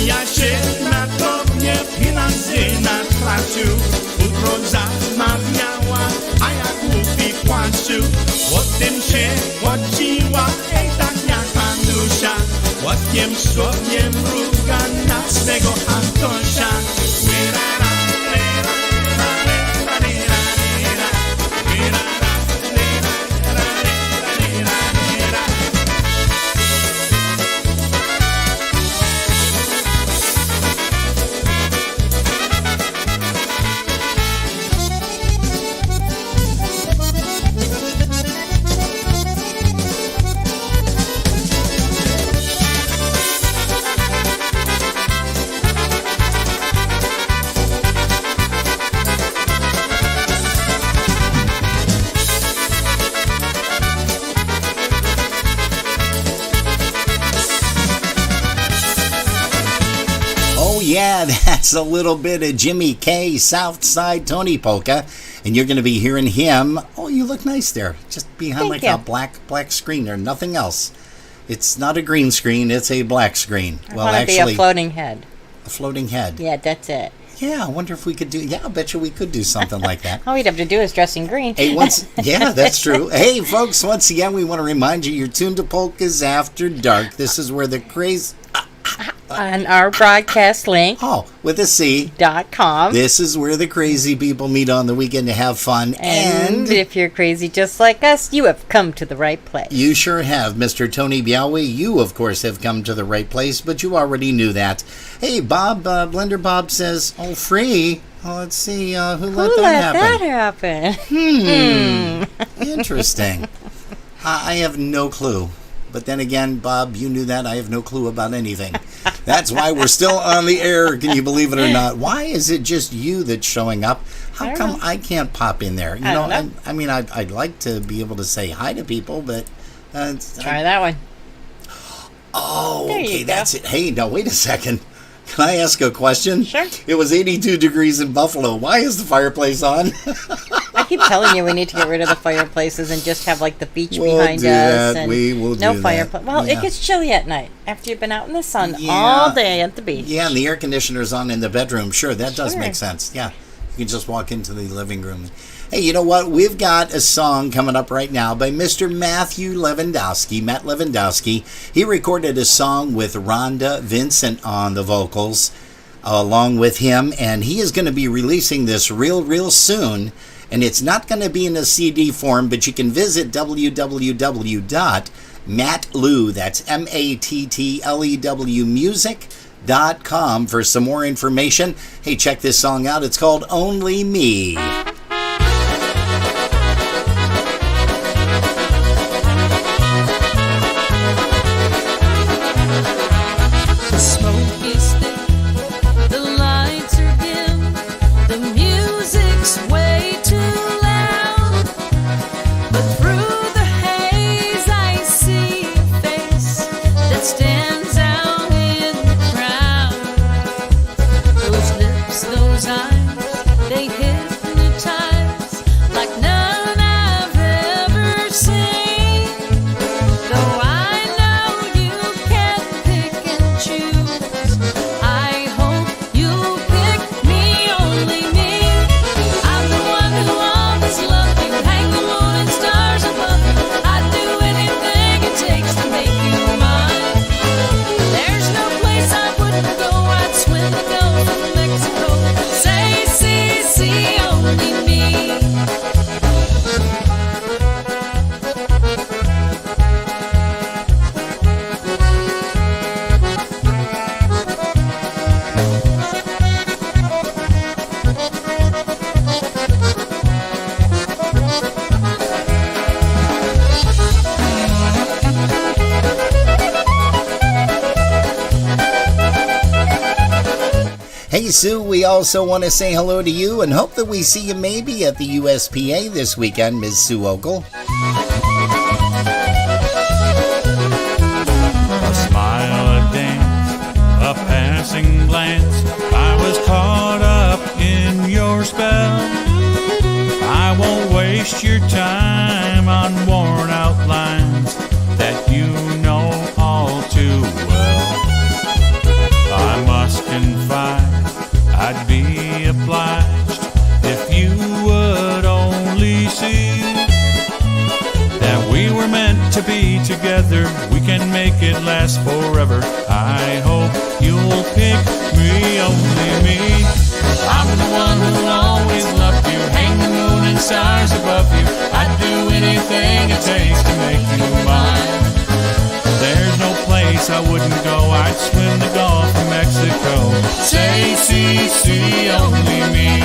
Ja się na tobie finanse natracił, utro zamawiała, a ja głupi płacił. Potem się płaciła, ej tak jak Anusia, łatkiem słowiem mruga na swego Antosia. Yeah, that's a little bit of Jimmy K, Southside Tony polka, and you're going to be hearing him. Oh, you look nice there, just behind like a black screen there, nothing else. It's not a green screen, it's a black screen. I want to be a floating head. A floating head. Yeah, that's it. Yeah, I wonder if we could do. Yeah, I bet you we could do something like that. All we'd have to do is dress in green. Hey, yeah, that's true. Hey, folks, once again, we want to remind you, you're tuned to Polkas After Dark. This is where the craze. On our broadcast link. Oh, with a C.com. This is where the crazy people meet on the weekend to have fun. And if you're crazy just like us, you have come to the right place. You sure have, Mr. Tony Biawi. You, of course, have come to the right place, but you already knew that. Hey, Bob, Blender Bob says, oh, free. Oh, let's see, who let that happen? Interesting. I have no clue. But then again, Bob, you knew that. I have no clue about anything. That's why we're still on the air. Can you believe it or not? Why is it just you that's showing up? How come I can't pop in there? You know, I mean, I'd like to be able to say hi to people, but try that one. Oh, okay, that's it. Hey, now wait a second. Can I ask a question? Sure. It was 82 degrees in Buffalo. Why is the fireplace on? I keep telling you we need to get rid of the fireplaces and just have like the beach behind us. And we will no do fireplace. that. Well, Yeah. it gets chilly at night after you've been out in the sun all day at the beach. Yeah, and the air conditioner's on in the bedroom. Sure, that does make sense. Yeah, you can just walk into the living room. Hey, you know what? We've got a song coming up right now by Mr. Matthew Lewandowski, Matt Lewandowski. He recorded a song with Rhonda Vincent on the vocals along with him, and he is going to be releasing this real soon. And it's not going to be in a CD form, but you can visit www.mattlew, that's MATTLEW music.com for some more information. Hey, check this song out. It's called Only Me. The smoke is thick, the lights are dim, the music's way too loud. But through the haze I see a face that stands out in the crowd. Those lips, those eyes, they hypnotize. Hey, Sue, we also want to say hello to you and hope that we see you maybe at the USPA this weekend, Ms. Sue Ogle. A smile, a dance, a passing glance. I was caught up in your spell. I won't waste your time on worn out lines that you know all too well. I must confide, I'd be obliged if you would only see that we were meant to be together. We can make it last forever. I hope you'll pick me, only me. I'm the one who'll always love you, hang the moon and stars above you. I'd do anything it takes to make you mine. There's no place I wouldn't go. I'd swim the Gulf of Mexico. Say, see, see, only me.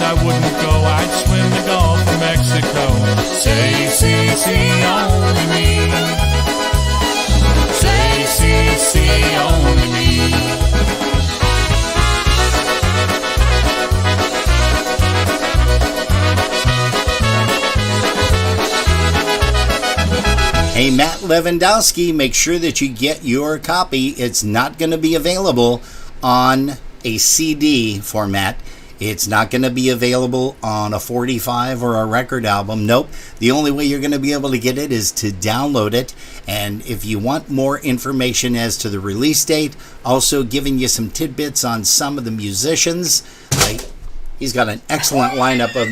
I wouldn't go. I'd swim the Gulf of Mexico. Say, see, see, only me. Say, see, see, only me. Hey, Matt Lewandowski, make sure that you get your copy. It's not going to be available on a CD format. It's not going to be available on a 45 or a record album. Nope. The only way you're going to be able to get it is to download it. And if you want more information as to the release date, also giving you some tidbits on some of the musicians. He's got an excellent lineup of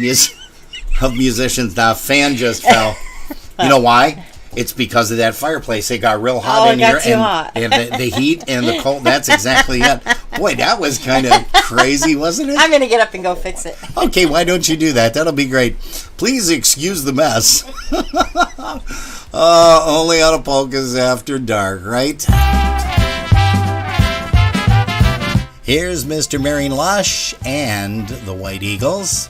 musicians. The fan just fell. You know why? It's because of that fireplace. It got real hot in here. And the heat and the cold. That's exactly it. Boy, that was kind of crazy, wasn't it? I'm going to get up and go fix it. Okay, why don't you do that? That'll be great. Please excuse the mess. Only on a Polkas After Dark, right? Here's Mr. Marion Lush and the White Eagles.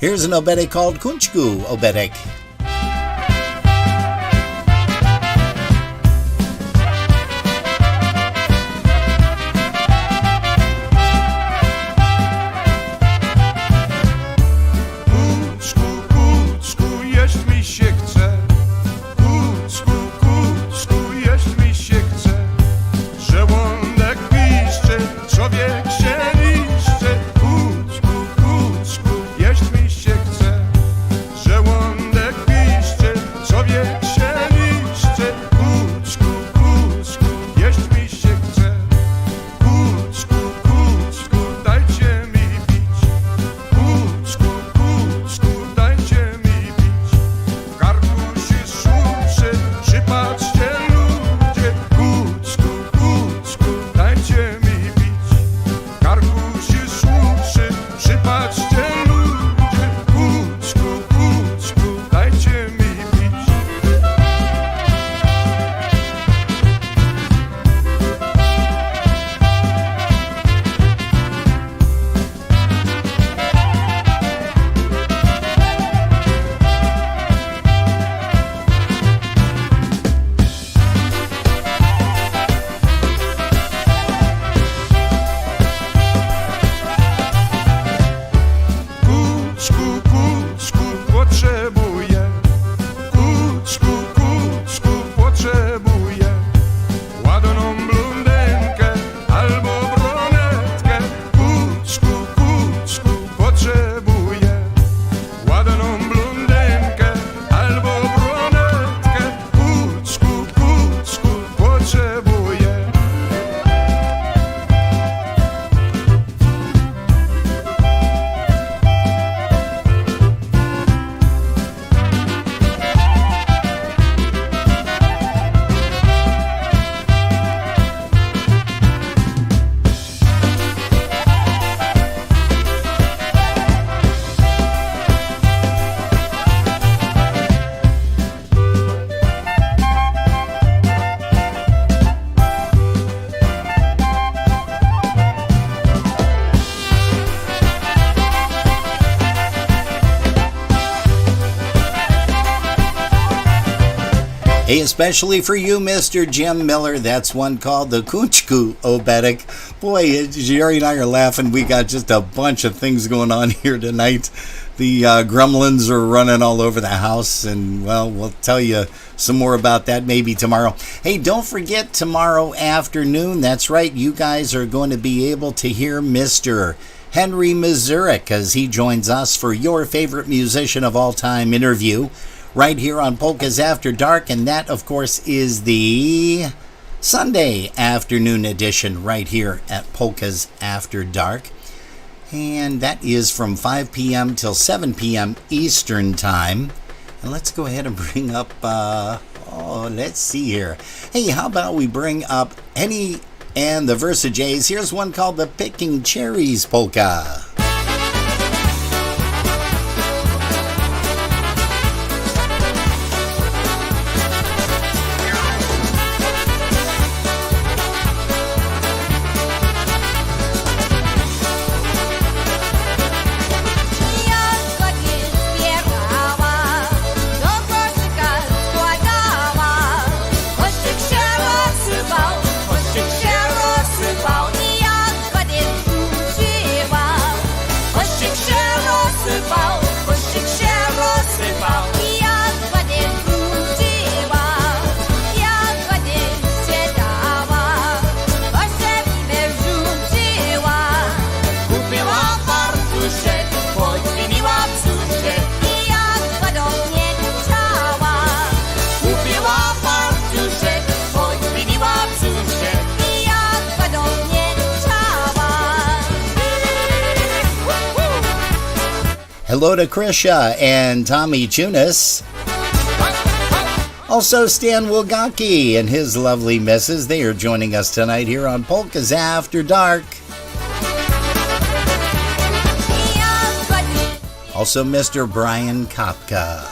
Here's an obedek called Kunchku Obedek. Jeść mi się chce, że łądek Hey, especially for you, Mr. Jim Miller. That's one called the Kunchku Obetic. Boy, Jerry and I are laughing. We got just a bunch of things going on here tonight. The gremlins are running all over the house, and, well, we'll tell you some more about that maybe tomorrow. Hey, don't forget tomorrow afternoon. That's right, you guys are going to be able to hear Mr. Henry Mazurek as he joins us for your favorite musician of all time interview right here on Polkas After Dark, and that, of course, is the Sunday afternoon edition right here at Polkas After Dark. And that is from 5 p.m. till 7 p.m. Eastern Time. And let's go ahead and bring up, let's see here. Hey, how about we bring up Henny and the Versajays? Here's one called the Picking Cherries Polka. Hello to Krisha and Tommy Chunas. Also Stan Wilgocki and his lovely missus. They are joining us tonight here on Polkas After Dark. Also Mr. Brian Kopka.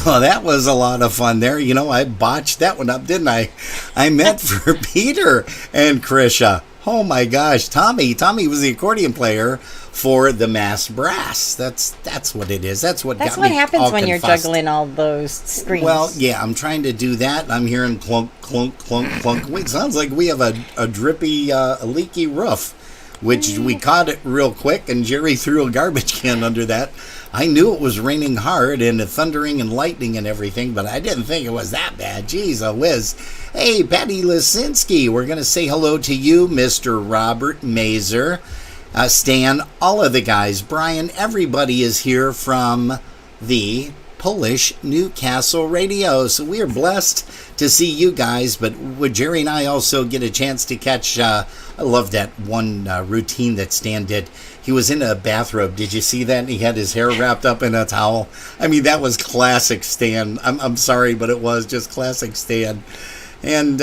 Oh, that was a lot of fun there. You know, I botched that one up, didn't I? I meant for Peter and Krisha. Oh my gosh, Tommy was the accordion player for the Mass Brass. That's what it is. That's what happens when you're juggling all those screens. Well, yeah, I'm trying to do that. I'm hearing clunk, clunk, clunk, clunk. Wait, sounds like we have a drippy, a leaky roof, which we caught it real quick, and Jerry threw a garbage can under that. I knew it was raining hard and thundering and lightning and everything, but I didn't think it was that bad. Jeez, a whiz. Hey, Patty Lisinski, we're going to say hello to you, Mr. Robert Mazer, Stan, all of the guys, Brian, everybody is here from the Polish Newcastle Radio. So we are blessed to see you guys, but would Jerry and I also get a chance to catch, I love that one routine that Stan did. He was in a bathrobe. Did you see that? And he had his hair wrapped up in a towel. I mean, that was classic Stan. I'm sorry, but it was just classic Stan. And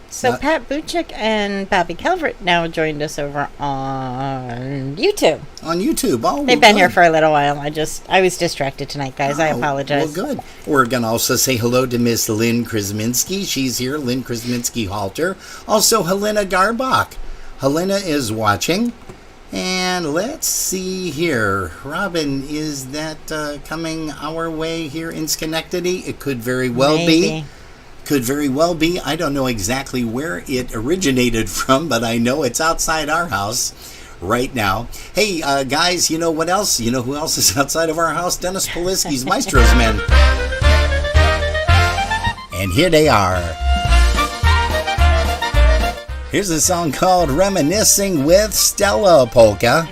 so Pat Buchik and Bobby Calvert now joined us over on YouTube. On YouTube. Oh, they've been here for a little while. I was distracted tonight, guys. I apologize. Well, good. We're going to also say hello to Miss Lynn Krasminski. She's here, Lynn Krasminski Halter. Also, Helena Garbach. Helena is watching. And let's see here. Robin, is that coming our way here in Schenectady? It could very well be. Could very well be. I don't know exactly where it originated from, but I know it's outside our house right now. Hey, guys, you know what else? You know who else is outside of our house? Dennis Polisky's Maestro's Men. And here they are. Here's a song called Reminiscing with Stella Polka.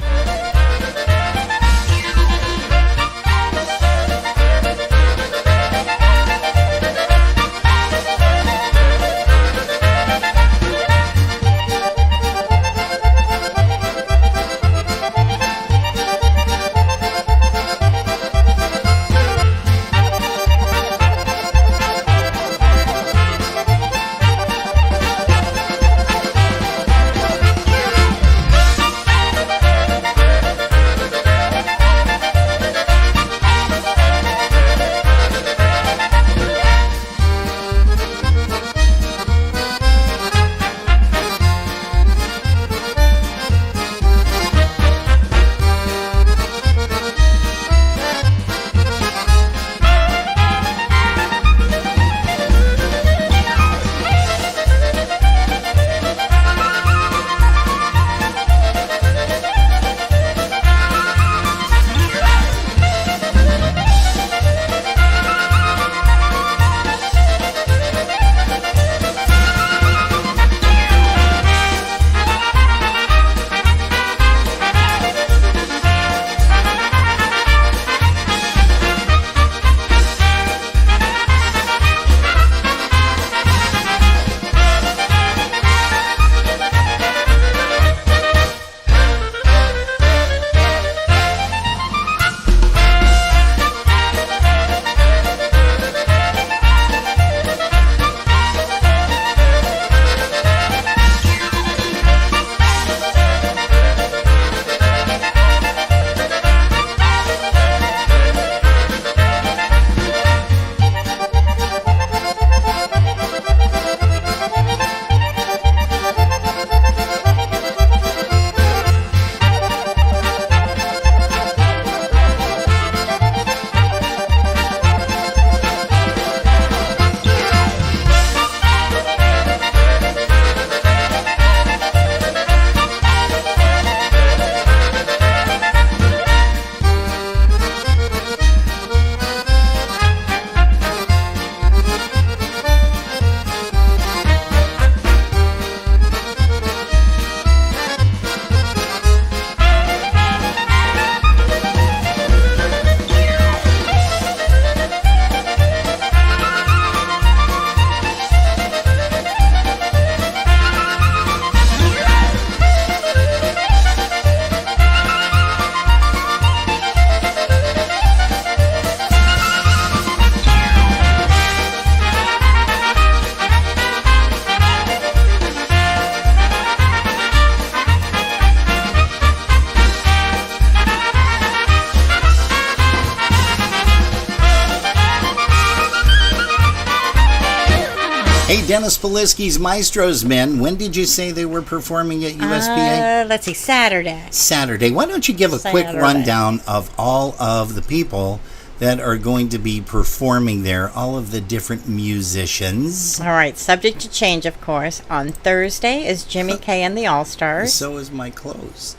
Hey, Dennis Polisky's Maestro's Men. When did you say they were performing at USPA? Let's see, Saturday. Saturday. Why don't you give a quick rundown of all of the people that are going to be performing there, all of the different musicians? All right, subject to change, of course. On Thursday is Jimmy K and the All-Stars. So is my clothes.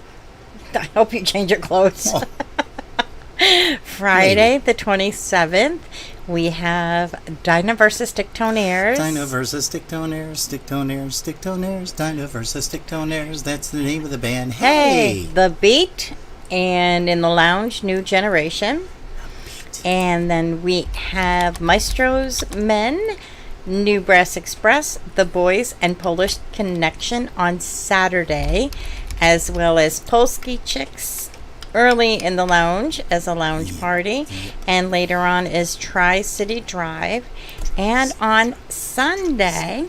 I hope you change your clothes. Oh. Friday, the 27th, we have Dinah versus Sticktonaires. Dinah versus Sticktonaires, Sticktonaires, Sticktonaires, Dinah versus Sticktonaires. That's the name of the band. Hey! The Beat, and in the lounge, New Generation. And then we have Maestro's Men, New Brass Express, The Boys, and Polish Connection on Saturday, as well as Polsky Chicks early in the lounge as a lounge party, and later on is Tri-City Drive. And on Sunday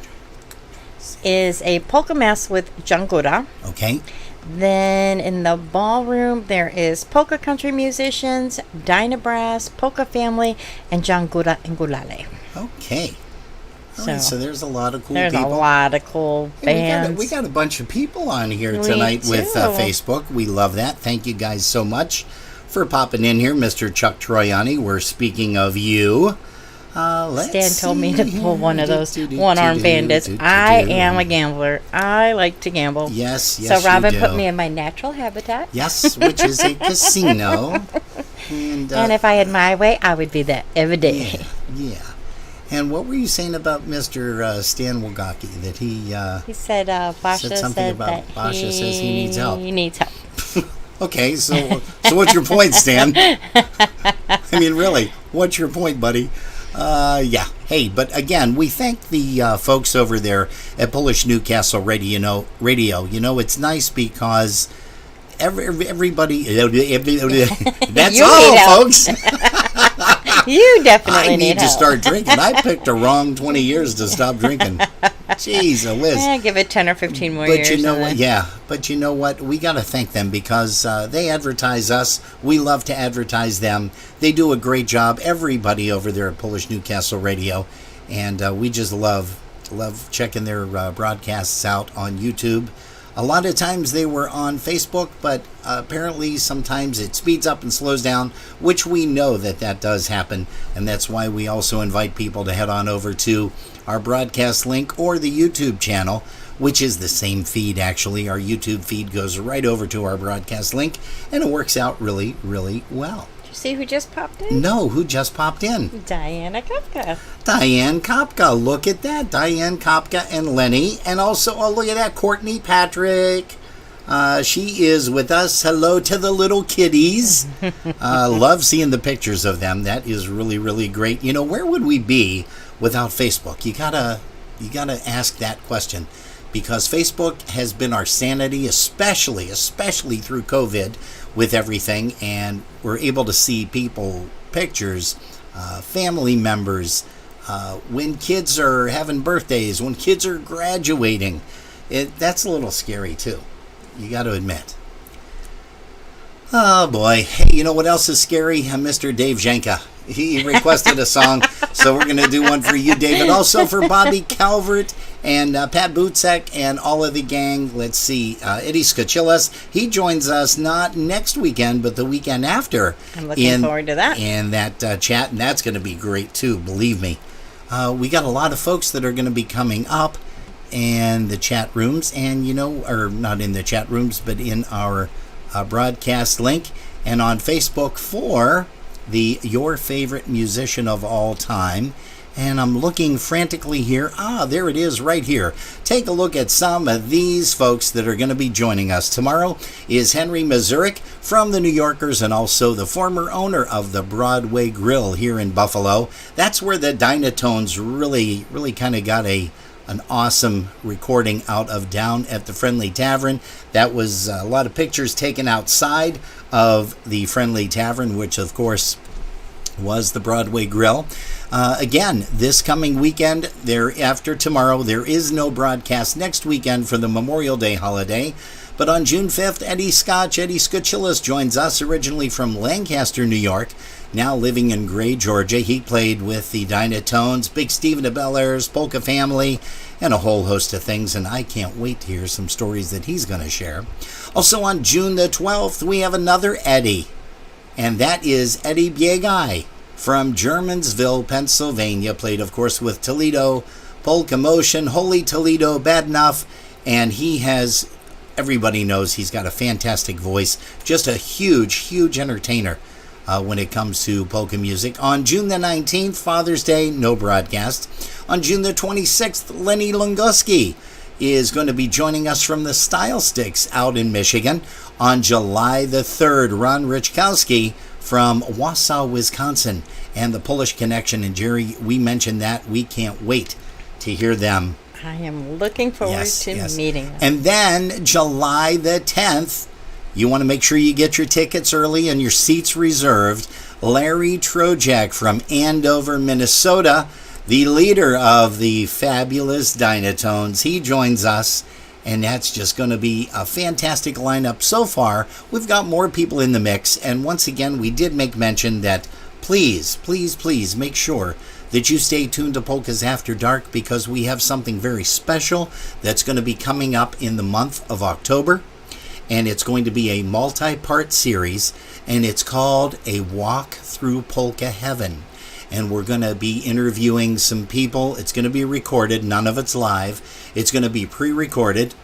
is a polka mass with Jangura. Okay. Then in the ballroom there is polka country musicians, Dinah Brass, Polka Family, and Jangura and Gulale. Okay. All right, so there's a lot of cool there's people. a lot of cool bands. We got a bunch of people on here We tonight do. with Facebook. We love that. Thank you guys so much for popping in here, Mr. Chuck Troiani. We're speaking of you. Stan told me to pull one of those one-armed bandits. I am a gambler. I like to gamble. Yes, So Robin put me in my natural habitat. Yes, which is a casino. And if I had my way, I would be there every day. Yeah. And what were you saying about Mr. Stan Wogaki? That he said Basha said something said about that Basha says he needs help. He needs help. Okay, so what's your point, Stan? I mean, really, what's your point, buddy? Yeah. Hey, but again, we thank the folks over there at Polish Newcastle Radio. You know, it's nice because everybody. That's You all, need help. folks. You definitely I need to help. start drinking. I picked a wrong 20 years to stop drinking. Jeez, Liz. Give it 10 or 15 more But years. you know and what? then- Yeah, but you know what? We got to thank them because they advertise us. We love to advertise them. They do a great job. Everybody over there at Polish Newcastle Radio, and we just love checking their broadcasts out on YouTube. A lot of times they were on Facebook, but apparently sometimes it speeds up and slows down, which we know that does happen, and that's why we also invite people to head on over to our broadcast link or the YouTube channel, which is the same feed actually. Our YouTube feed goes right over to our broadcast link, and it works out really, really well. Did you see who just popped in? No, who just popped in? Diana Kopka. Diane Kopka. Look at that. Diane Kopka and Lenny. And also, oh, look at that, Courtney Patrick. She is with us. Hello to the little kitties. Love seeing the pictures of them. That is really, really great. You know, where would we be without Facebook? You gotta ask that question, because Facebook has been our sanity, especially through COVID with everything, and we're able to see people, pictures, family members, when kids are having birthdays, when kids are graduating. That's a little scary too, you got to admit. Oh boy. Hey, you know what else is scary? Mr. Dave Janka. He requested a song, so we're going to do one for you, David. Also for Bobby Calvert and Pat Butzek and all of the gang. Let's see, Eddie Skachillas. He joins us not next weekend, but the weekend after. I'm looking forward to that. In that chat, and that's going to be great too, believe me. We got a lot of folks that are going to be coming up in the chat rooms, and or not in the chat rooms, but in our broadcast link and on Facebook for the Your Favorite Musician of All Time. And I'm looking frantically here. There it is right here. Take a look at some of these folks that are going to be joining us. Tomorrow is Henry Mazurek from the New Yorkers, and also the former owner of the Broadway Grill here in Buffalo. That's where the Dynatones really, really kind of got an awesome recording out of down at the Friendly Tavern. That was a lot of pictures taken outside of the Friendly Tavern, which of course was the Broadway Grill. Again, this coming weekend, after tomorrow, there is no broadcast next weekend for the Memorial Day holiday. But on June 5th, Eddie Skachillas joins us, originally from Lancaster, New York, now living in Gray, Georgia. He played with the Dynatones, Big Stephen of Bel Air's Polka Family, and a whole host of things, and I can't wait to hear some stories that he's going to share. Also on June the 12th, we have another Eddie, and that is Eddie Biegai from Germansville, Pennsylvania. Played, of course, with Toledo, Polka Motion, Holy Toledo, Bad Enough, and he has, everybody knows he's got a fantastic voice, just a huge, huge entertainer when it comes to polka music. On June the 19th, Father's Day, no broadcast. On June the 26th, Lenny Lungoski is going to be joining us from the Style Sticks out in Michigan. On July the 3rd, Ron Richkowski from Wausau, Wisconsin, and the Polish Connection. And Jerry, we mentioned that. We can't wait to hear them. I am looking forward to meeting them. And then July the 10th, you want to make sure you get your tickets early and your seats reserved. Larry Trojak from Andover, Minnesota, the leader of the fabulous Dynatones. He joins us, and that's just going to be a fantastic lineup so far. We've got more people in the mix, and once again, we did make mention that please, please, please make sure that you stay tuned to Polkas After Dark, because we have something very special that's going to be coming up in the month of October. And it's going to be a multi-part series, and it's called A Walk Through Polka Heaven. And we're going to be interviewing some people. It's going to be recorded. None of it's live. It's going to be pre-recorded.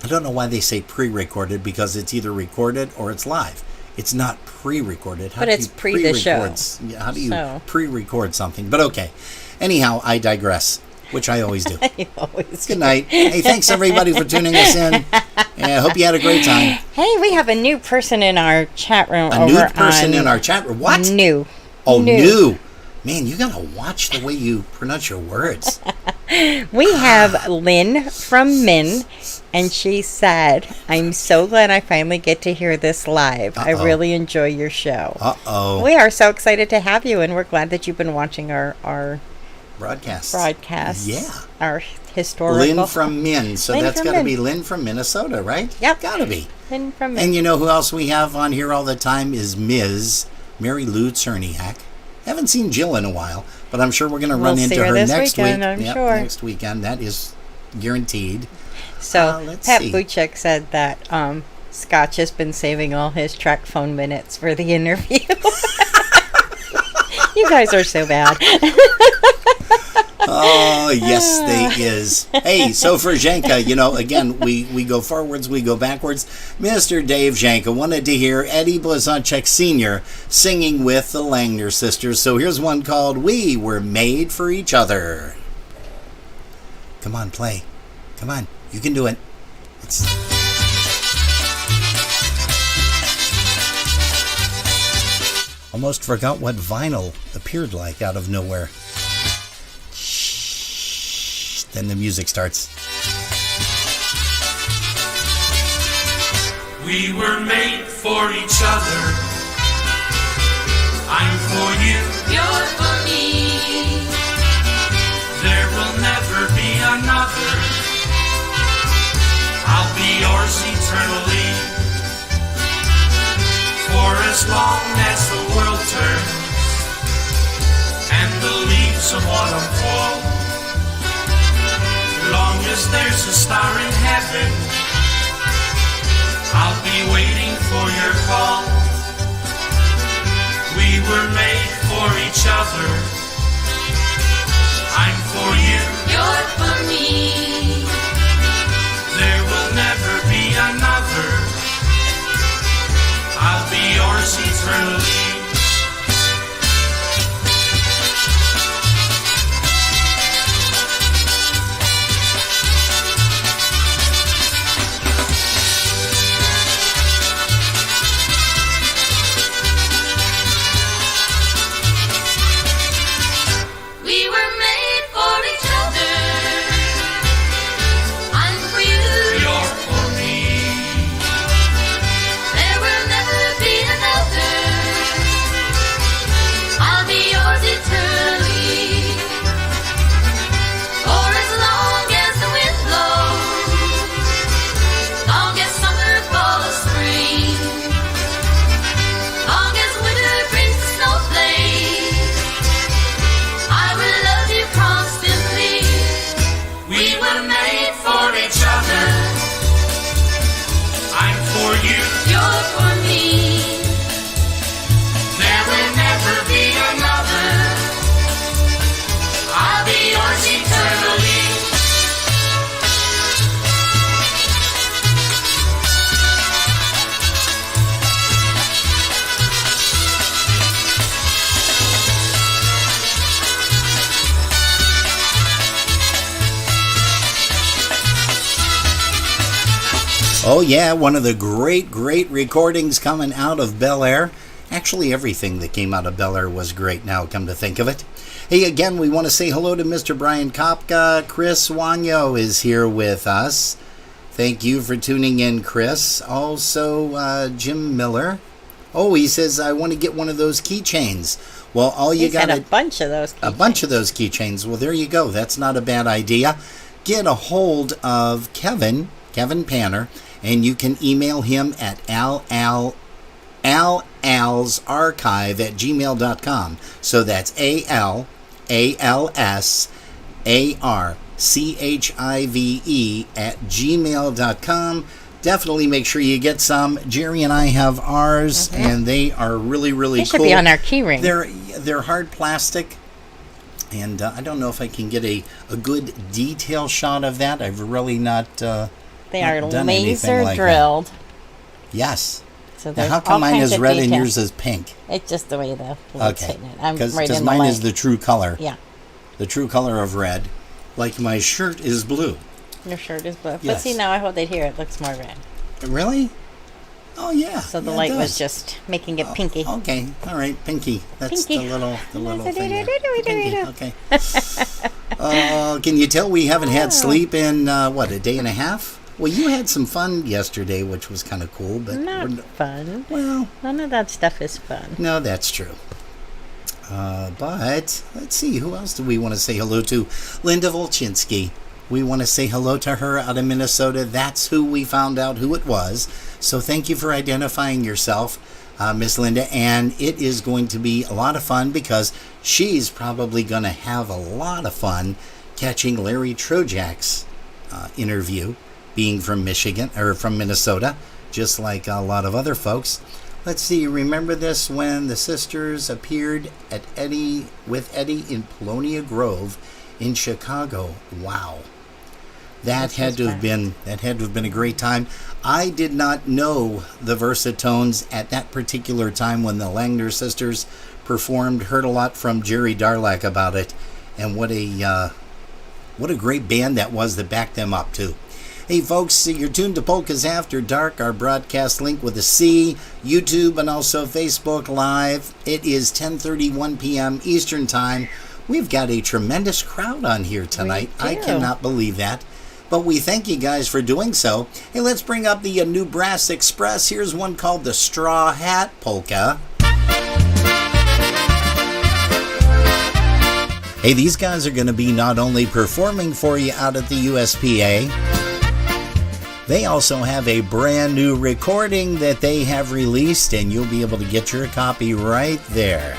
I don't know why they say pre-recorded, because it's either recorded or it's live. It's not pre-recorded. But it's pre the show. How do you pre-record something? But okay. Anyhow, I digress, which I always do. Good night. Hey, thanks everybody for tuning us in. I hope you had a great time. Hey, we have a new person in our chat room. A new person in our chat room? What? New. Oh, new. Man, you gotta watch the way you pronounce your words. We have Lynn from Min, and she said, "I'm so glad I finally get to hear this live. I really enjoy your show." We are so excited to have you, and we're glad that you've been watching our broadcasts. Yeah. Our historical. Lynn from Min. So Lynn that's from got to Min. be Lynn from Minnesota, right? Yep. Gotta be. Lynn from Min. And you know who else we have on here all the time is Ms. Mary Lou Cerniak. Haven't seen Jill in a while, but I'm sure we're going to run into her next weekend, week. I'm sure. Next weekend. That is guaranteed. So let's Pat see. Buchek said that Scotch has been saving all his track phone minutes for the interview. You guys are so bad. Oh, yes, they is. Hey, so for Zhenka, you know, again, we go forwards, we go backwards. Mr. Dave Zhenka wanted to hear Eddie Blazonczyk Sr. singing with the Langner sisters. So here's one called We Were Made for Each Other. Come on, play. Come on, you can do it. Almost forgot what vinyl appeared like out of nowhere. Then the music starts. We were made for each other. I'm for you. You're for me. There will never be another. I'll be yours eternally. For as long as the world turns and the leaves of autumn fall, long as there's a star in heaven, I'll be waiting for your call. We were made for each other. I'm for you. You're for me. There will never be another. I'll be yours eternally. We were made for each other. I'm for you. You're for me. There will never be another. I'll be yours eternally. For as long as the wind blows, long as summer, fall, or spring, long as winter brings the snowflake, I will love you constantly. We were made for each other. I'm for you. You're for me. There will never be another. I'll be yours eternally. Oh, yeah, one of the great recordings coming out of Bel Air. Actually, everything that came out of Bel Air was great now, come to think of it. Hey, again, we want to say hello to Mr. Brian Kopka. Chris Wanyo is here with us. Thank you for tuning in, Chris. Also, Jim Miller. Oh, he says, I want to get one of those keychains. Well, all you got a bunch of those. A bunch of those keychains. Well, there you go. That's not a bad idea. Get a hold of Kevin Panner, and you can email him at alalsarchive@gmail.com. So that's ALSARCHIVE ALSARCHIVE@gmail.com. Definitely make sure you get some. Jerry and I have ours, and they are really, really They should cool. be on our key ring. They're hard plastic, and I don't know if I can get a good detail shot of that. I've really not. They not are done anything laser like that. drilled. Yes. So Now, there's how all come mine kinds is of red and detail. yours is pink? It's just the way the light's Okay. hitting it. I'm Because right in the mine light. is the true color. Yeah. The true color of red. Like my shirt is blue. Your shirt is blue. But Yes. see, now I hope they'd hear it. Looks more red. Really? Oh, yeah. So the Yeah, it light was does. just making it pinky. Okay. All right. Pinky. That's Pinky. the little thing there. Pinky. Okay. Can you tell we haven't had sleep in, a day and a half? Well, you had some fun yesterday, which was kind of cool, but Not fun. Well, none of that stuff is fun. no, that's true. But let's see, who else do we want to say hello to? Linda Volchinsky. We want to say hello to her out of Minnesota. That's who we found out who it was. So thank you for identifying yourself, Miss Linda. And it is going to be a lot of fun because she's probably going to have a lot of fun catching Larry Trojak's interview, being from Michigan or from Minnesota, just like a lot of other folks. Let's see, remember this when the sisters appeared at with Eddie in Polonia Grove in Chicago. Wow. That had to have been a great time. I did not know the Versatones at that particular time when the Langner sisters performed. Heard a lot from Jerry Darlak about it, and what a great band that was that backed them up too. Hey folks, you're tuned to Polkas After Dark, our broadcast link with a C, YouTube, and also Facebook Live. It is 10:31 p.m. Eastern Time. We've got a tremendous crowd on here tonight. I cannot believe that. But we thank you guys for doing so. Hey, let's bring up the New Brass Express. Here's one called the Straw Hat Polka. Hey, these guys are going to be not only performing for you out at the USPA, they also have a brand new recording that they have released, and you'll be able to get your copy right there.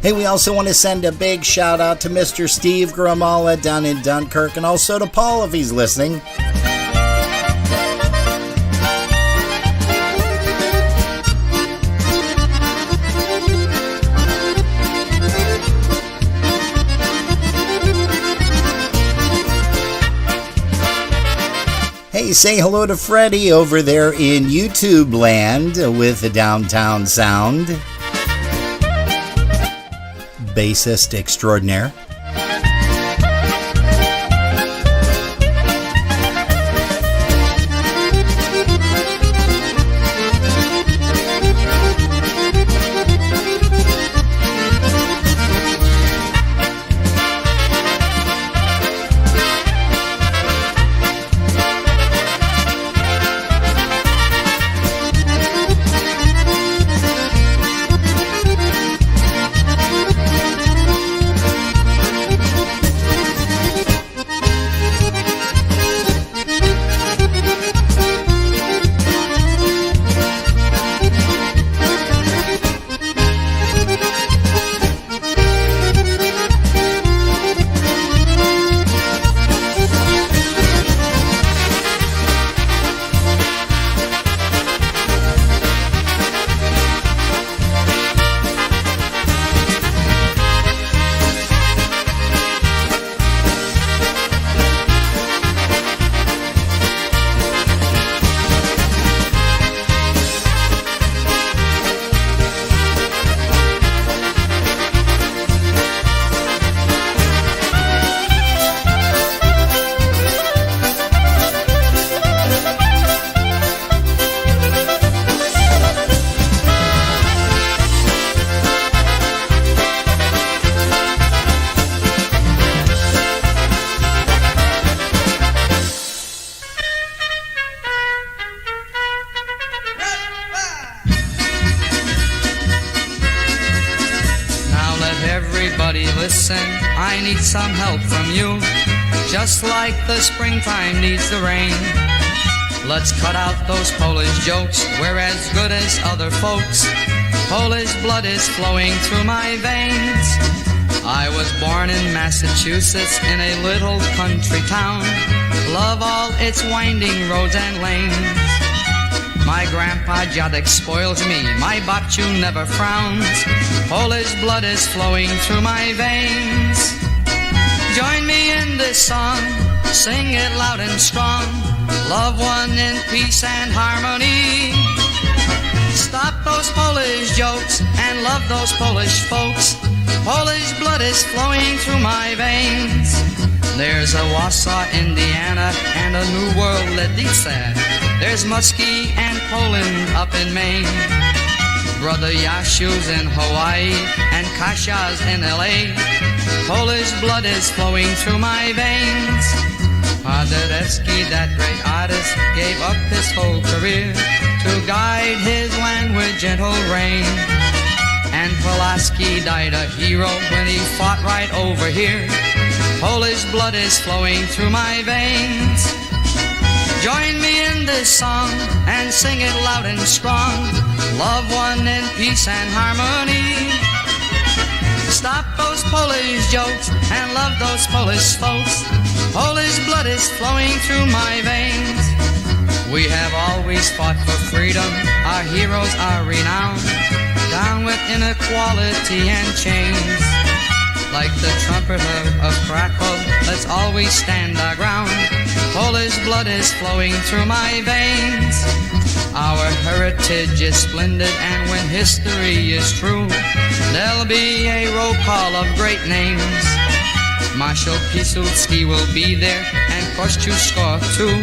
Hey, we also want to send a big shout out to Mr. Steve Gramala down in Dunkirk, and also to Paul if he's listening. Hey, say hello to Freddie over there in YouTube land with the Downtown Sound. Bassist extraordinaire. Everybody listen, I need some help from you. Just like the springtime needs the rain. Let's cut out those Polish jokes, we're as good as other folks. Polish blood is flowing through my veins. I was born in Massachusetts in a little country town. Love all its winding roads and lanes. My grandpa Jadek spoils me, my babciu never frowns. Polish blood is flowing through my veins. Join me in this song, sing it loud and strong. Love one in peace and harmony. Stop those Polish jokes and love those Polish folks. Polish blood is flowing through my veins. There's a Warsaw, Indiana, and a New World Ledice. There's Muskie and Poland up in Maine. Brother Yashu's in Hawaii and Kasha's in LA. Polish blood is flowing through my veins. Paderewski, that great artist, gave up his whole career to guide his land with gentle rain. And Pulaski died a hero when he fought right over here. Polish blood is flowing through my veins. Join me in this song and sing it loud and strong. Love one in peace and harmony. Stop those Polish jokes and love those Polish folks. Polish blood is flowing through my veins. We have always fought for freedom, our heroes are renowned. Down with inequality and chains. Like the trumpeter of Krakow, let's always stand our ground. Polish blood is flowing through my veins. Our heritage is splendid, and when history is true, there'll be a roll call of great names. Marshal Piłsudski will be there, and Kościuszko too.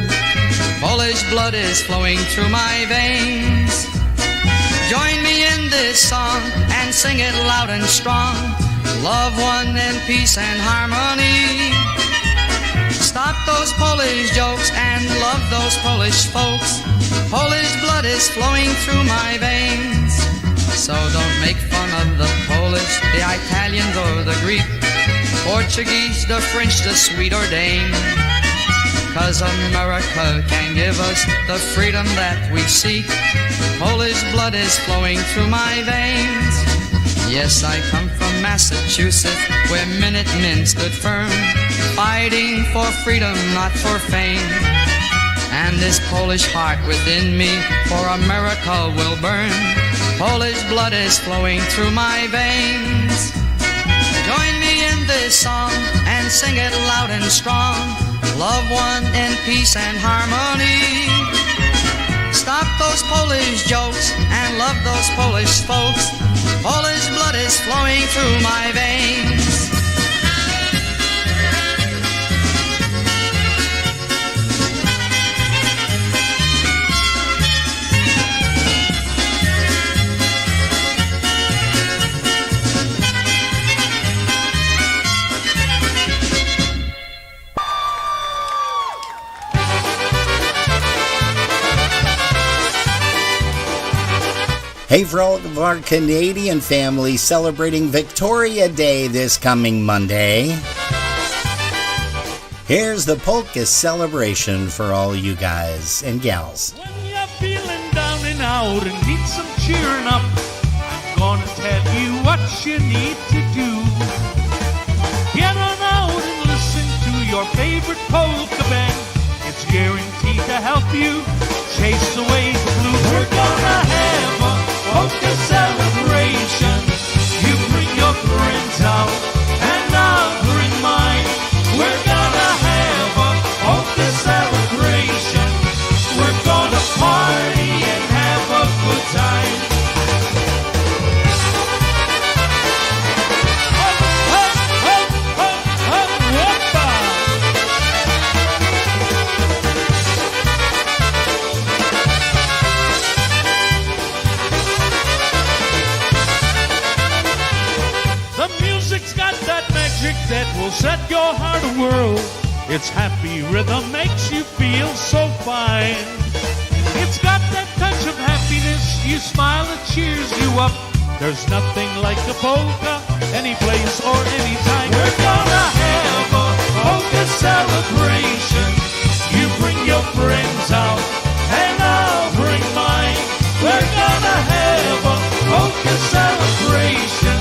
Polish blood is flowing through my veins. Join me in this song and sing it loud and strong. Love one in peace and harmony. Stop those Polish jokes and love those Polish folks. Polish blood is flowing through my veins. So don't make fun of the Polish, the Italians or the Greek, Portuguese, the French, the Swede or Dane. 'Cause America can give us the freedom that we seek. Polish blood is flowing through my veins. Yes, I come from Massachusetts, where Minutemen stood firm, fighting for freedom, not for fame. And this Polish heart within me for America will burn. Polish blood is flowing through my veins. Join me in this song and sing it loud and strong. Love one in peace and harmony. Stop those Polish jokes and love those Polish folks. Polish blood is flowing through my veins. Hey, for all of our Canadian families celebrating Victoria Day this coming Monday, here's the Polkas celebration for all you guys and gals. When you're feeling down and out and need some cheering up, I'm gonna tell you what you need to do. Get on out and listen to your favorite polka band. It's guaranteed to help you chase away the blues. We're gonna have a polka celebration. You bring your friends out and I'll bring mine. We're gonna have a polka celebration. We're gonna party and have a good time. That will set your heart whirl. Its happy rhythm makes you feel so fine. It's got that touch of happiness. You smile, it cheers you up. There's nothing like a polka, any place or any time. We're gonna have a polka celebration. You bring your friends out, and I'll bring mine. We're gonna have a polka celebration.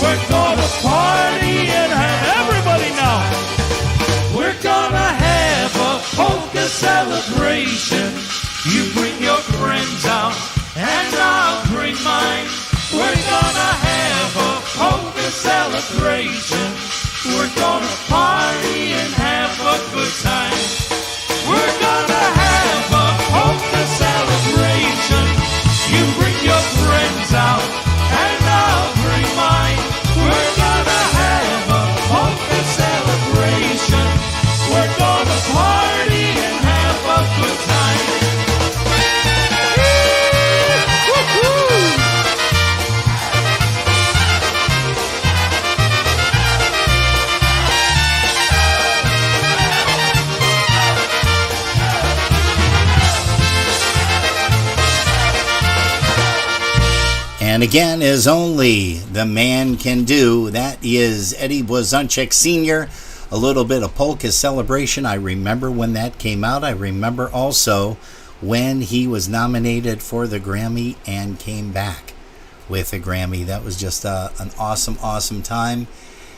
We're gonna party and have everybody now. We're gonna have a polka celebration. You bring your friends out, and I'll bring mine. We're gonna have a polka celebration. We're gonna party and have a good time. We're gonna have a polka celebration. You bring your friends out, and I'll bring mine. We're gonna have a polka celebration. We're gonna party and have a good time. And again, as only the man can do, that is Eddie Blazonczyk Sr., a little bit of Polka Celebration. I remember when that came out. I remember also when he was nominated for the Grammy and came back with a Grammy. That was just an awesome, awesome time.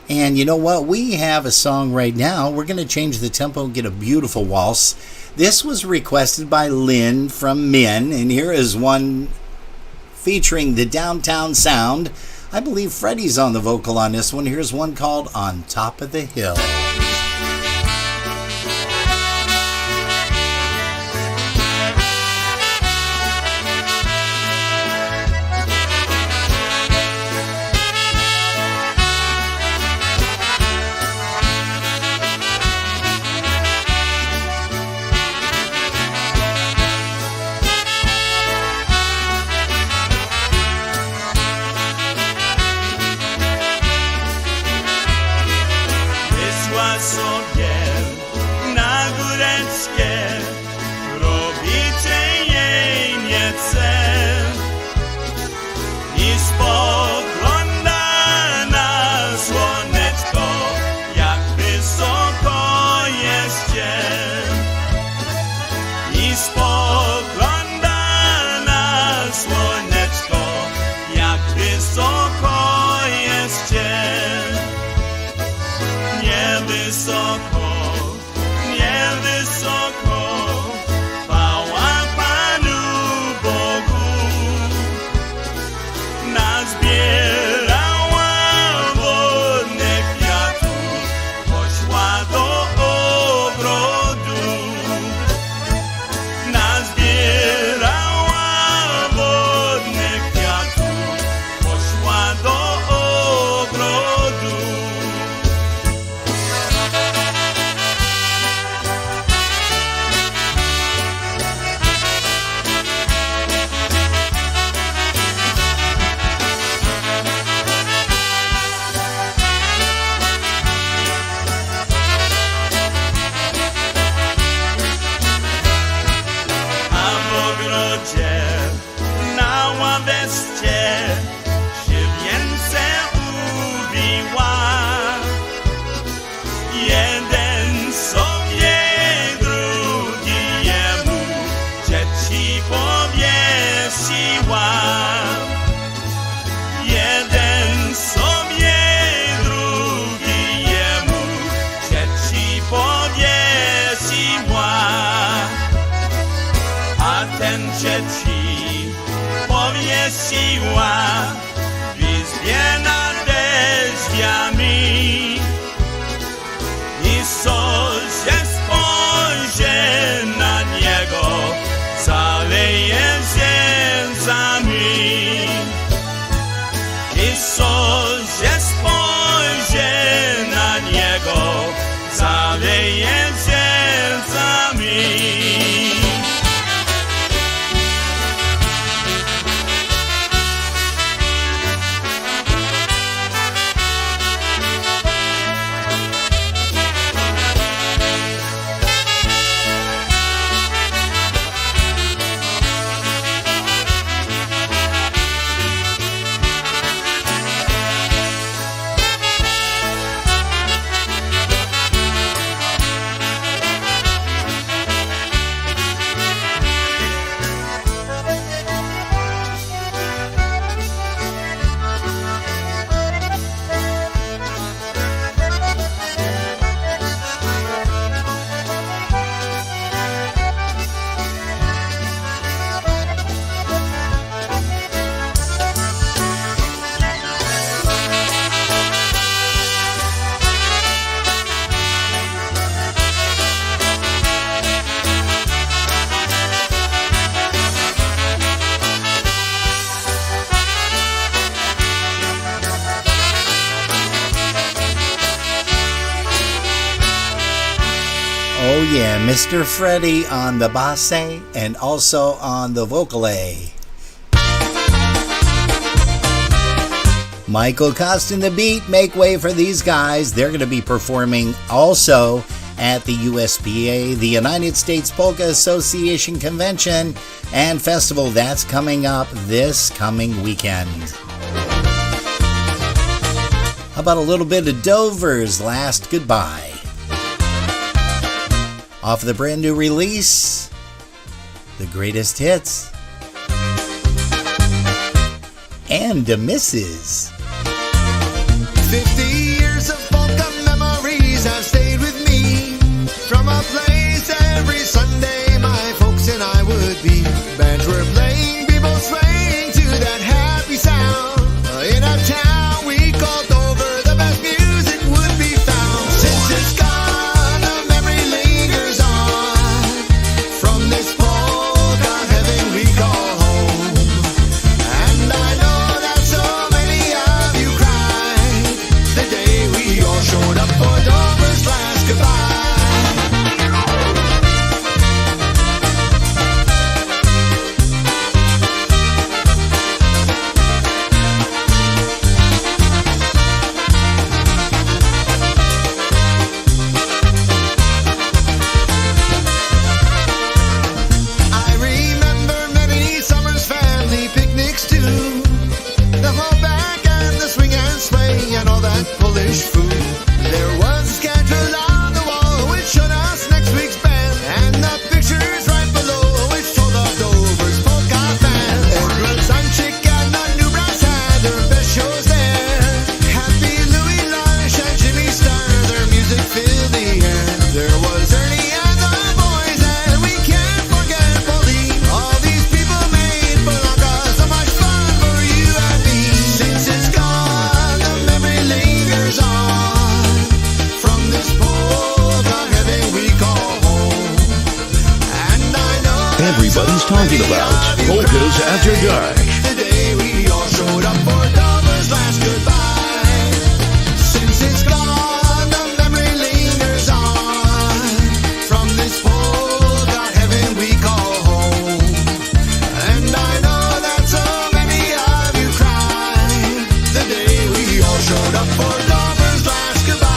And you know what? We have a song right now. We're going to change the tempo and get a beautiful waltz. This was requested by Lynn from Min, and here is one featuring the Downtown Sound. I believe Freddie's on the vocal on this one. Here's one called On Top of the Hill. yeah, Mr. Freddie on the basse and also on the vocale. Michael Costa and the Beat, make way for these guys. They're going to be performing also at the USPA, the United States Polka Association Convention and Festival. That's coming up this coming weekend. How about a little bit of Dover's Last Goodbye? Off the brand new release, The Greatest Hits. And a Mrs. 50 years of polka memories have stayed with me. From a place every Sunday my folks and I would be. Bands were playing, people swaying to that happy sound. In a town we called Dover, the best music would be found. Since it's gone, the memory lingers on. From this polka heaven we call home. And I know that so many of you cried the day we all showed up for Dover's last goodbye. I remember many summers, family picnics too. The whole back and the swing and sway and all that Polish food. There was a schedule on the wall which showed us next week's band, and the pictures right below which told of Dover's polka band. Edward Sanchik and the New Brass had their best shows there. Happy Louis Lush and Jimmy Star, their music filled the air. There was Ernie and the boys, and we can't forget Pauline. All these people made Polka so much fun for you and me. Since it's gone, the memory lingers on. From this polka heaven we call home. And I know Everybody's talking about Polkas After Dark. the day we all showed up for Dover's last goodbye. Since it's gone, the memory lingers on. From this polka heaven we call home. And I know that so many of you cried the day we all showed up for Dover's last goodbye.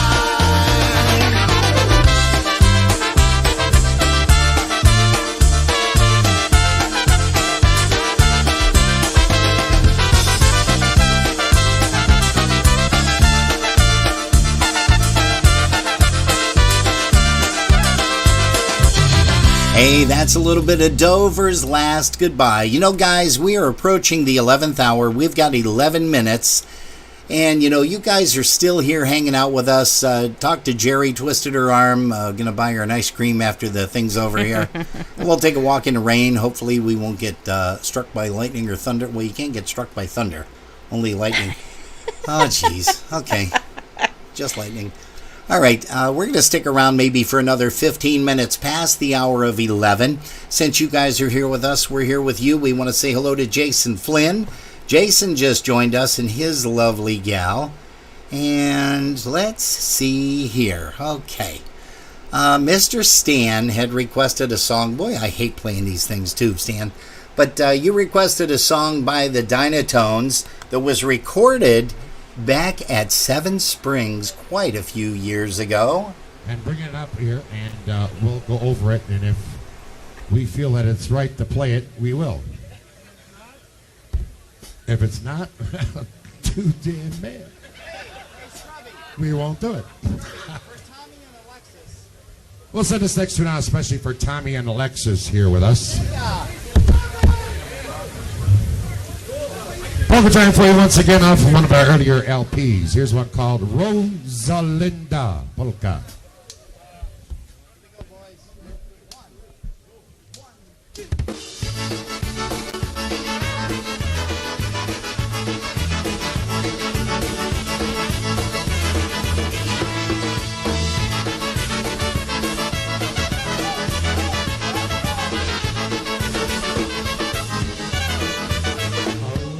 Hey, that's a little bit of Dover's Last Goodbye. You know, guys, we are approaching the 11th hour. We've got 11 minutes. And, you know, you guys are still here hanging out with us. Talked to Jerry, twisted her arm. Going to buy her an ice cream after the thing's over here. We'll take a walk in the rain. Hopefully we won't get struck by lightning or thunder. Well, you can't get struck by thunder. Only lightning. Oh, jeez. Okay. Just lightning. All right, we're going to stick around maybe for another 15 minutes past the hour of 11. Since you guys are here with us, we're here with you. We want to say hello to Jason Flynn. Jason just joined us and his lovely gal. And let's see here. Okay. Mr. Stan had requested a song. Boy, I hate playing these things too, Stan. But you requested a song by the Dynatones that was recorded back at Seven Springs quite a few years ago. And bring it up here, and we'll go over it, and if we feel that it's right to play it, we will. If it's not, too damn bad. We won't do it. We'll send this next one out especially for Tommy and Alexis here with us. Polka time for you once again off of one of our earlier LPs. Here's one called Rosalinda Polka.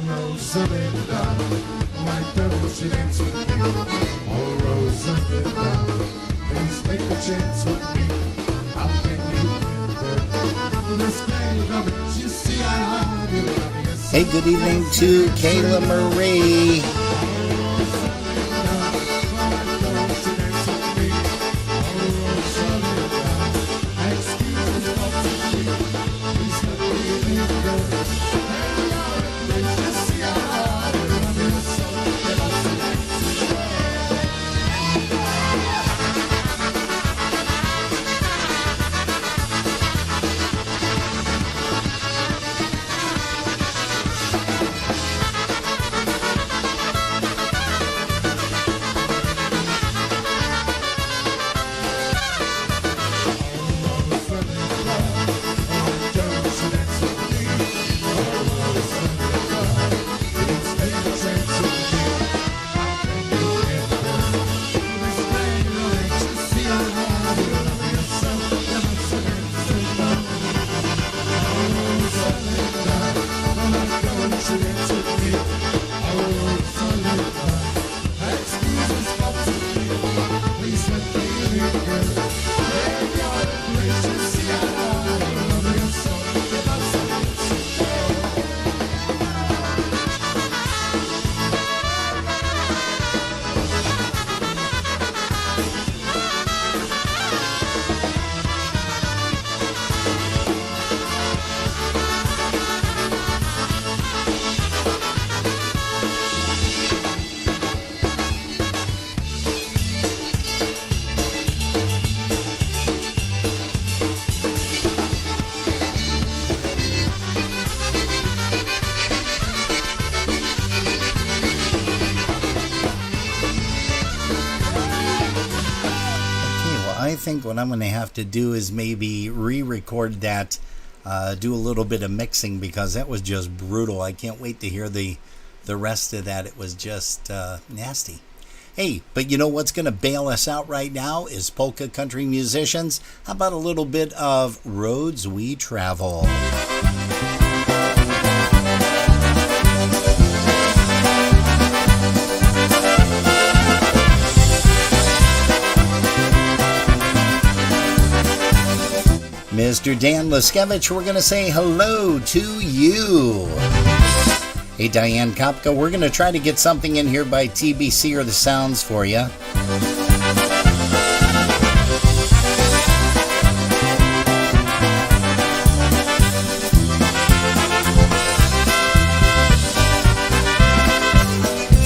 Rosalinda, why don't you dance with me? Oh, Rosalinda, please take a chance with me. Hey, good evening to Kayla Marie. I think what I'm going to have to do is maybe re-record that, do a little bit of mixing, because that was just brutal. I can't wait to hear the rest of that. It was just nasty. Hey, but you know what's going to bail us out right now is polka country musicians. How about a little bit of Roads We Travel? Mr. Dan Liskevich, we're going to say hello to you. Hey, Diane Kopka, we're going to try to get something in here by TBC or the Sounds for you.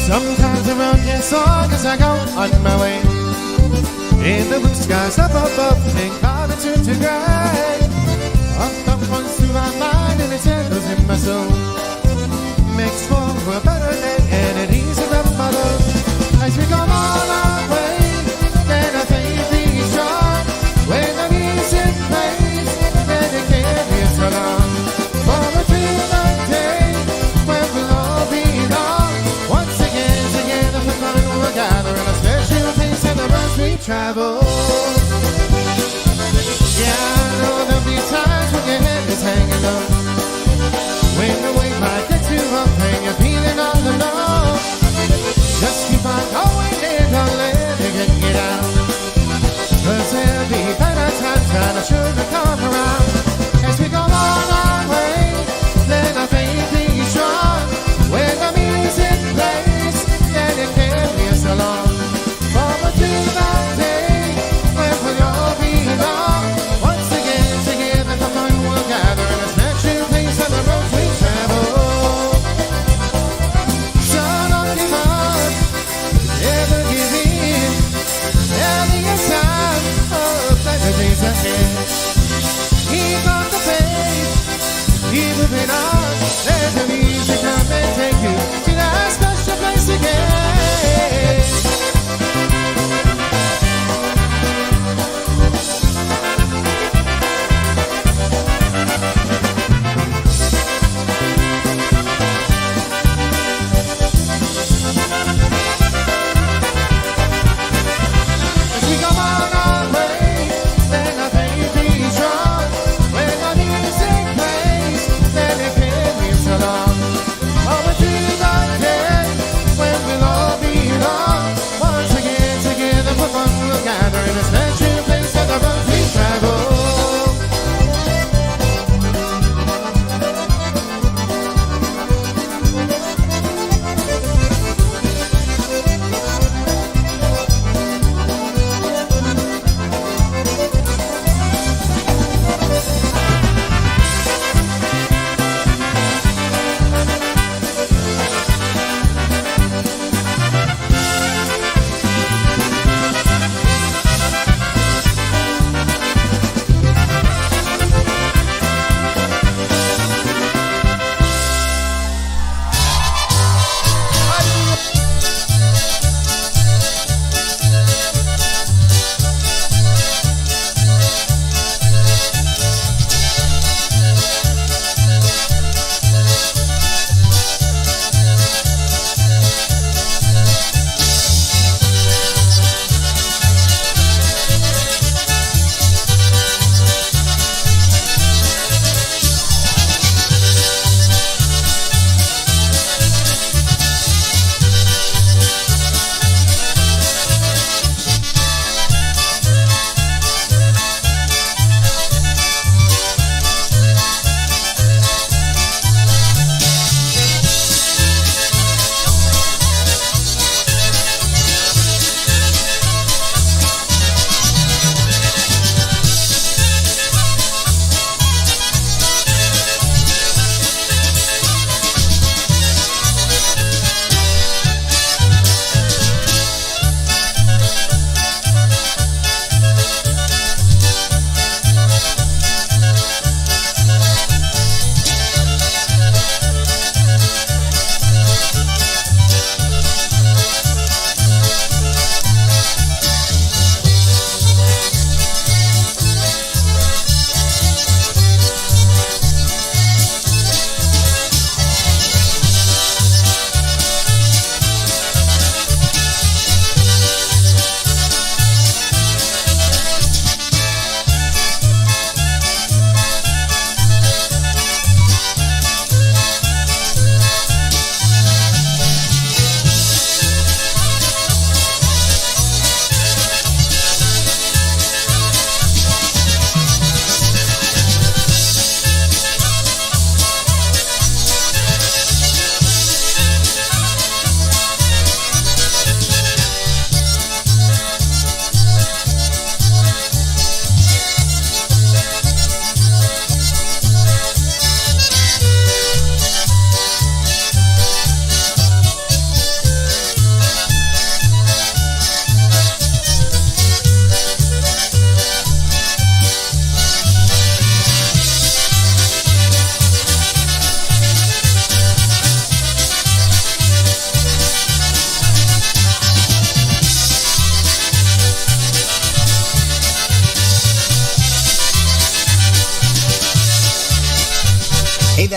Sometimes around here, so as I go on my way, in the blue skies up above, and cloud to gray. Up runs through my mind and it settles in my soul. Makes for a better day and it eases up my load. As we go on our way, then I think we strong. When the music plays, then it can't be so long. For until the day when we'll all be gone. Once again, together for fun we'll gather in a special place and the roads we travel. Yeah, I know there'll be times when your head is hanging low, when the weight might get too rough and you're feeling all alone. Just keep on going and don't let it get out, 'cause there'll be better times and I'm sure to come around. As we go on our way, let our faith be strong. When the music plays, then it can't be so long. Forward to that day when we'll all be alone. Once again, together the fun will gather in a special place on the roads we travel.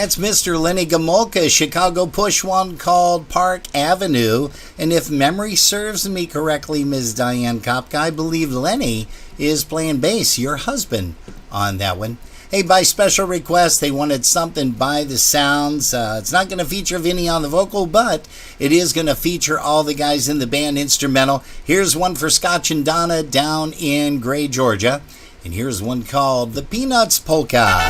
That's Mr. Lenny Gomolka. Chicago Push one called Park Avenue. And if memory serves me correctly, Ms. Diane Kopka, I believe Lenny is playing bass, your husband, on that one. Hey, by special request, they wanted something by the Sounds. It's not going to feature Vinny on the vocal, but it is going to feature all the guys in the band instrumental. Here's one for Scotch and Donna down in Gray, Georgia. And here's one called The Peanuts Polka.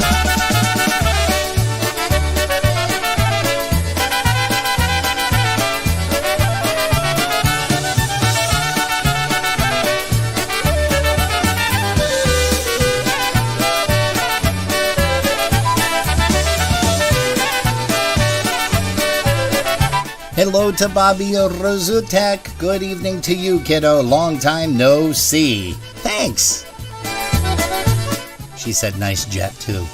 Hello to Bobby Rozutek. Good evening to you, kiddo. Long time no see. Thanks. She said nice jet, too.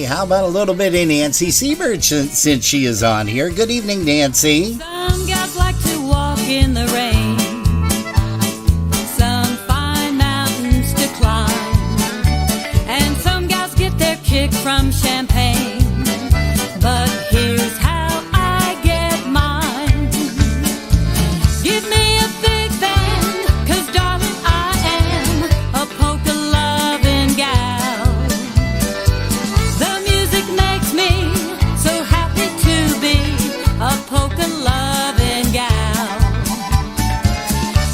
How about a little bit of Nancy Siebert since she is on here? Good evening, Nancy. Some guys like to walk in the rain. Some find mountains to climb. And some guys get their kick from champagne. But here's how I get mine. Give me a big band, 'cause darling I am a polka loving gal. The music makes me so happy to be a polka loving gal.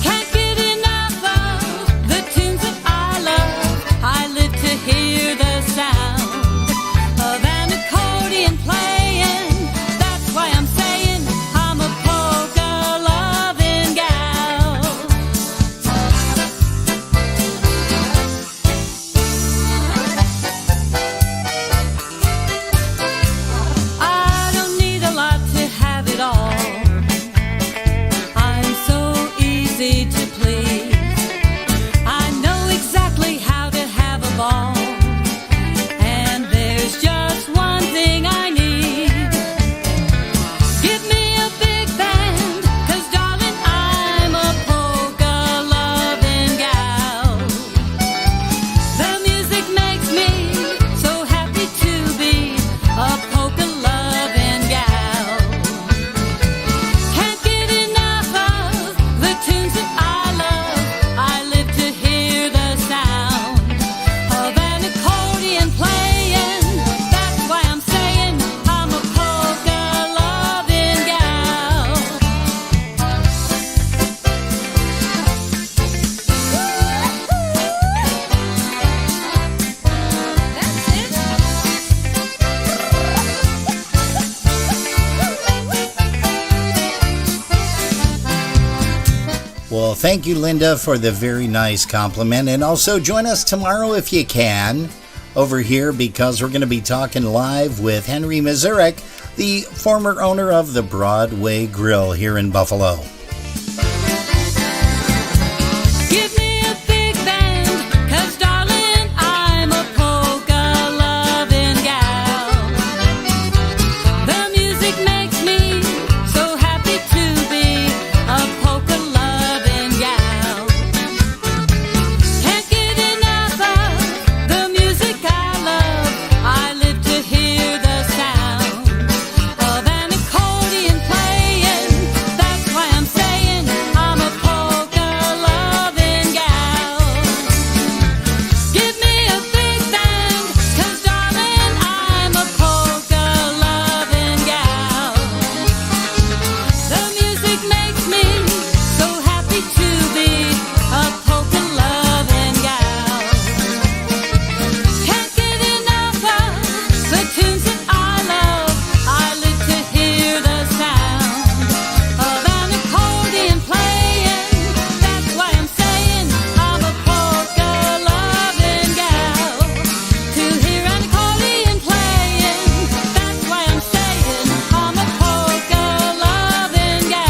Can't get enough of the tunes that I love. I live to hear the sound of an accordion playing. That's why I'm saying I'm a polka loving gal. I don't need a lot to have it all. I'm so easy to please. I know exactly how to have a ball. And there's just one thing I need. Give me a big band, 'cause darling I'm a polka loving gal. The music makes me so happy to be a polka Well, thank you, Linda, for the very nice compliment. And also join us tomorrow if you can over here, because we're going to be talking live with Henry Mazurek, the former owner of the Broadway Grill here in Buffalo. Give me a big band, 'cause darling, I'm a polka loving gal. The music makes me so happy to be a polka loving gal. Can't get enough of the music I love. I live to hear the sound of an accordion playing. That's why I'm saying I'm a polka loving gal. Give me a big band, 'cause darling, I'm a polka loving gal. The music makes me so happy to be a polka loving gal. Can't get enough of the tunes that I love. I live to hear the sound of an accordion playing. That's why I'm saying I'm a polka loving gal. To hear an accordion playing. That's why I'm saying I'm a polka loving gal.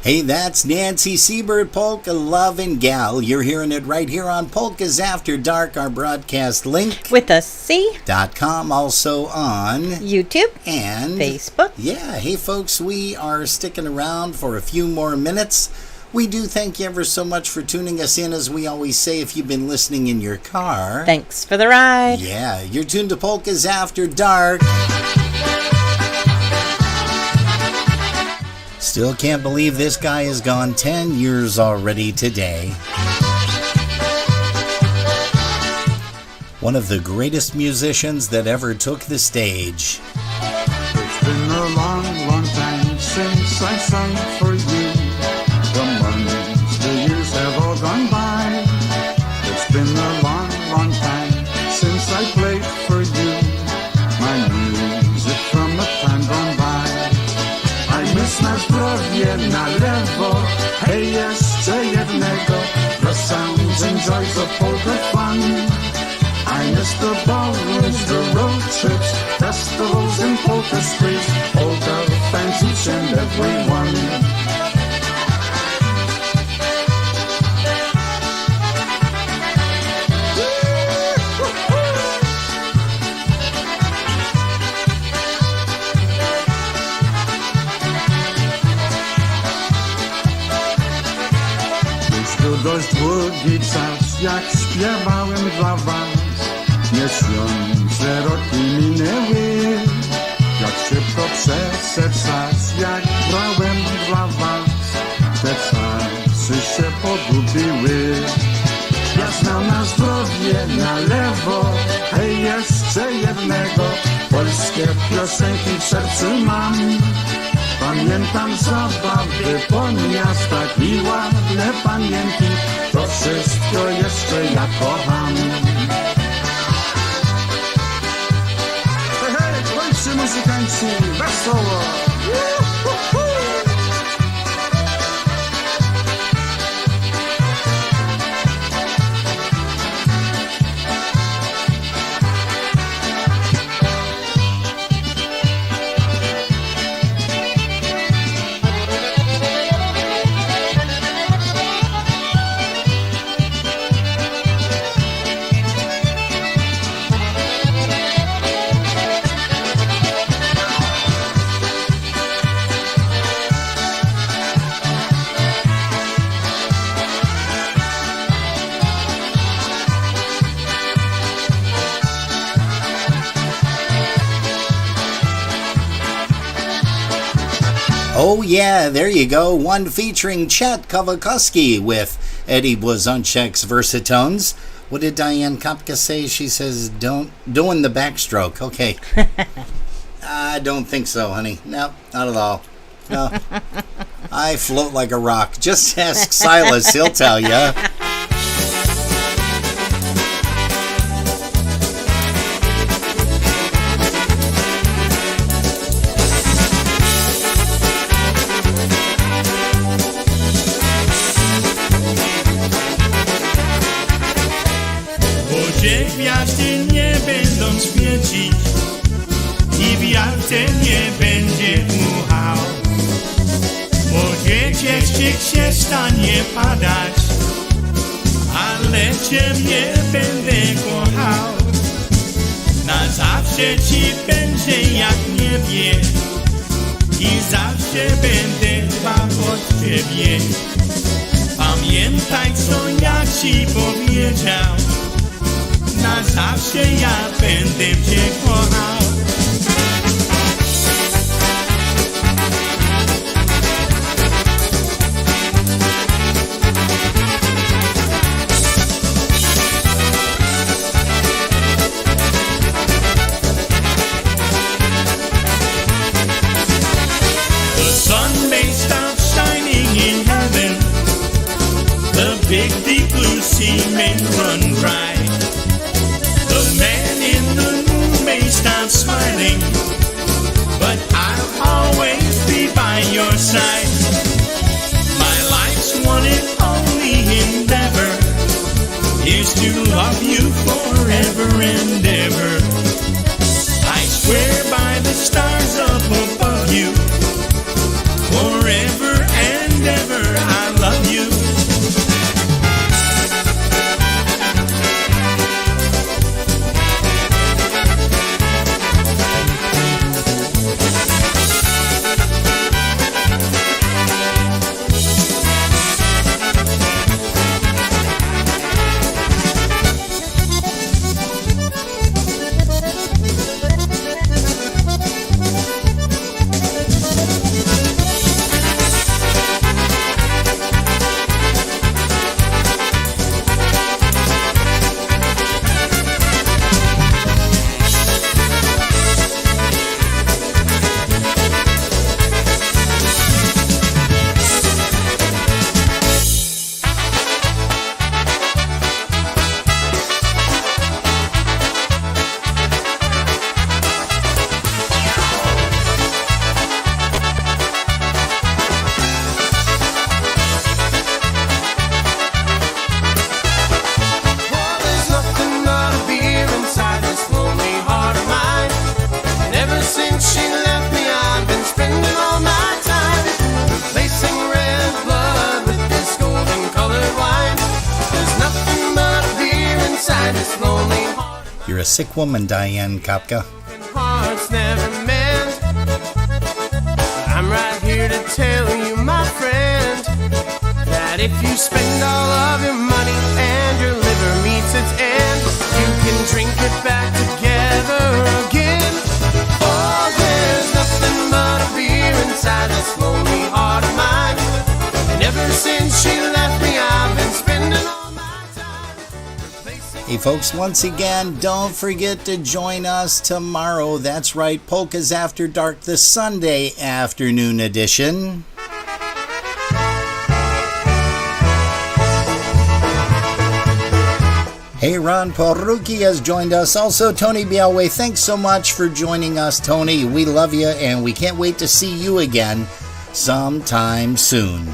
Hey, that's Nancy Siebert, Polka Lovin' Gal. You're hearing it right here on Polkas After Dark, our broadcast link. With a C. .com, also on YouTube and Facebook. Yeah, hey folks, we are sticking around for a few more minutes. We do thank you ever so much for tuning us in. As we always say, if you've been listening in your car, Thanks for the ride. yeah, you're tuned to Polkas After Dark. Still can't believe this guy has gone 10 years already today. One of the greatest musicians that ever took the stage. It's been a long, long time since I sang for you. The months, the years have all gone by. It's been a long, long time since I played for you. My music from a time gone by. I miss na zdrowie, na lewo. Hej, jeszcze jednego. The sounds and joys of polka fun. I miss the ballrooms, the road trips, festivals and polka streets, polka fans each and every one. Już tu dość długi czas, jak śpiewałem dla was. Miesiące, roki minęły, jak szybko przeszedł czas, jak brałem dla was. Te czasy się pogubiły. Ja znam na zdrowie, na lewo, hej, jeszcze jednego. Polskie piosenki w sercu mam. Pamiętam zabawy po miastach i ładne pamięci. To wszystko jeszcze ja kocham. Bądźcie muzykanci, wesoło! Oh yeah, there you go. One featuring Chet Kowalski with Eddie Blazonczyk's Versatones. What did Diane Kopka say? She says, doing the backstroke. Okay. I don't think so, honey. No, not at all. No. I float like a rock. Just ask Silas. He'll tell you. słońce nie będzie dmuchał, bo dziecięścik się stanie padać, ale Ciebie będę kochał. Na zawsze Ci będzie jak niebie i zawsze będę dbał o Ciebie. Pamiętaj, co ja Ci powiedział, na zawsze ja będę Cię kochał. Big deep blue sea may run dry. The man in the moon may stop smiling, but I'll always be by your side. My life's one and only endeavor is to love you forever and ever. I swear by the stars up above you, forever and ever I love you. You're a sick woman, Diane Kopka. Hearts never mend. I'm right here to tell you, my friend, that if you spend all of your money and your liver meets its end, you can drink it back together again. Oh, there's nothing but a beer inside this lonely heart of mine. And ever since she left me, I've been spending all my time replacing. Hey folks, once again, don't forget to join us tomorrow. That's right, Polkas After Dark, the Sunday afternoon edition. Hey, Ron Poruki has joined us. Also, Tony Bialway, thanks so much for joining us, Tony. We love you, and we can't wait to see you again sometime soon.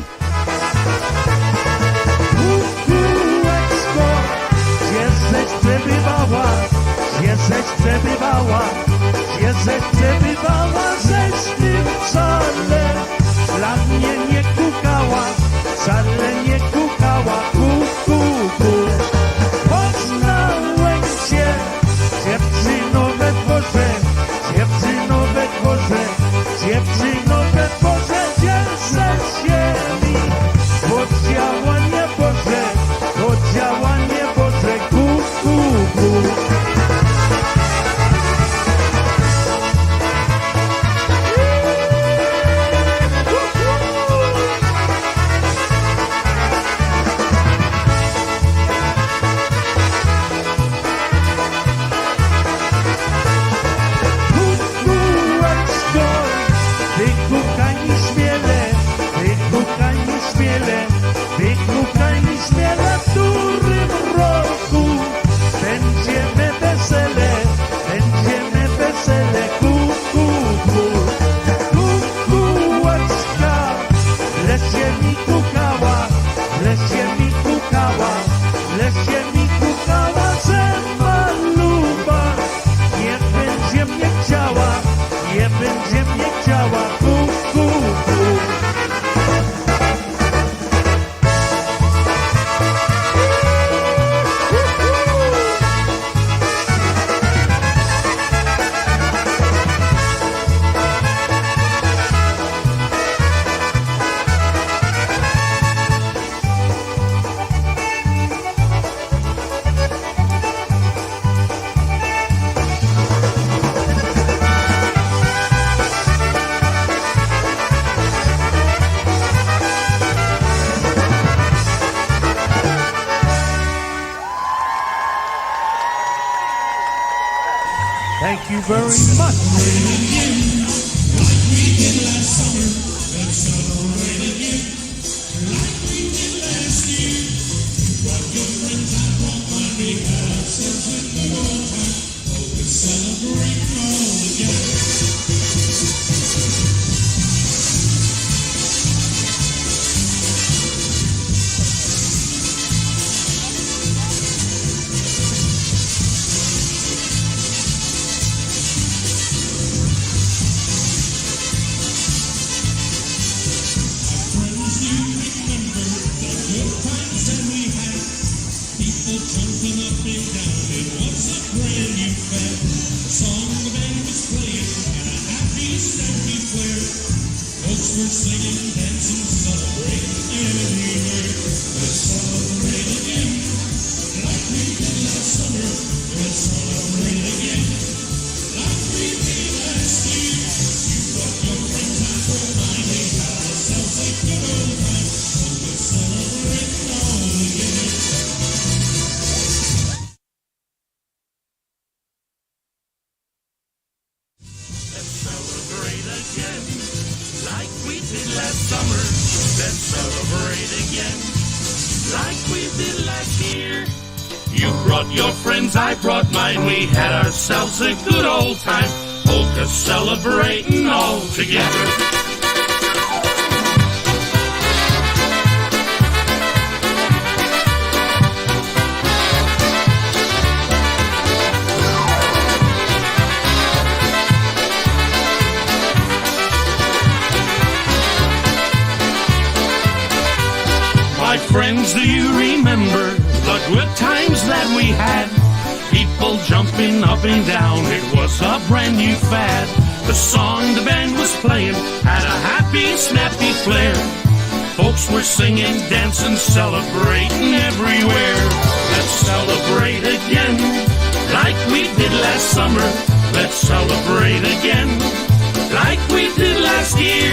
you very much. I brought mine, we had ourselves a good old time. Polka celebrating all together. My friends, do you remember the good times that we had? People jumping up and down, it was a brand new fad. The song the band was playing had a happy, snappy flair. Folks were singing, dancing, celebrating everywhere. Let's celebrate again, like we did last summer. Let's celebrate again, like we did last year.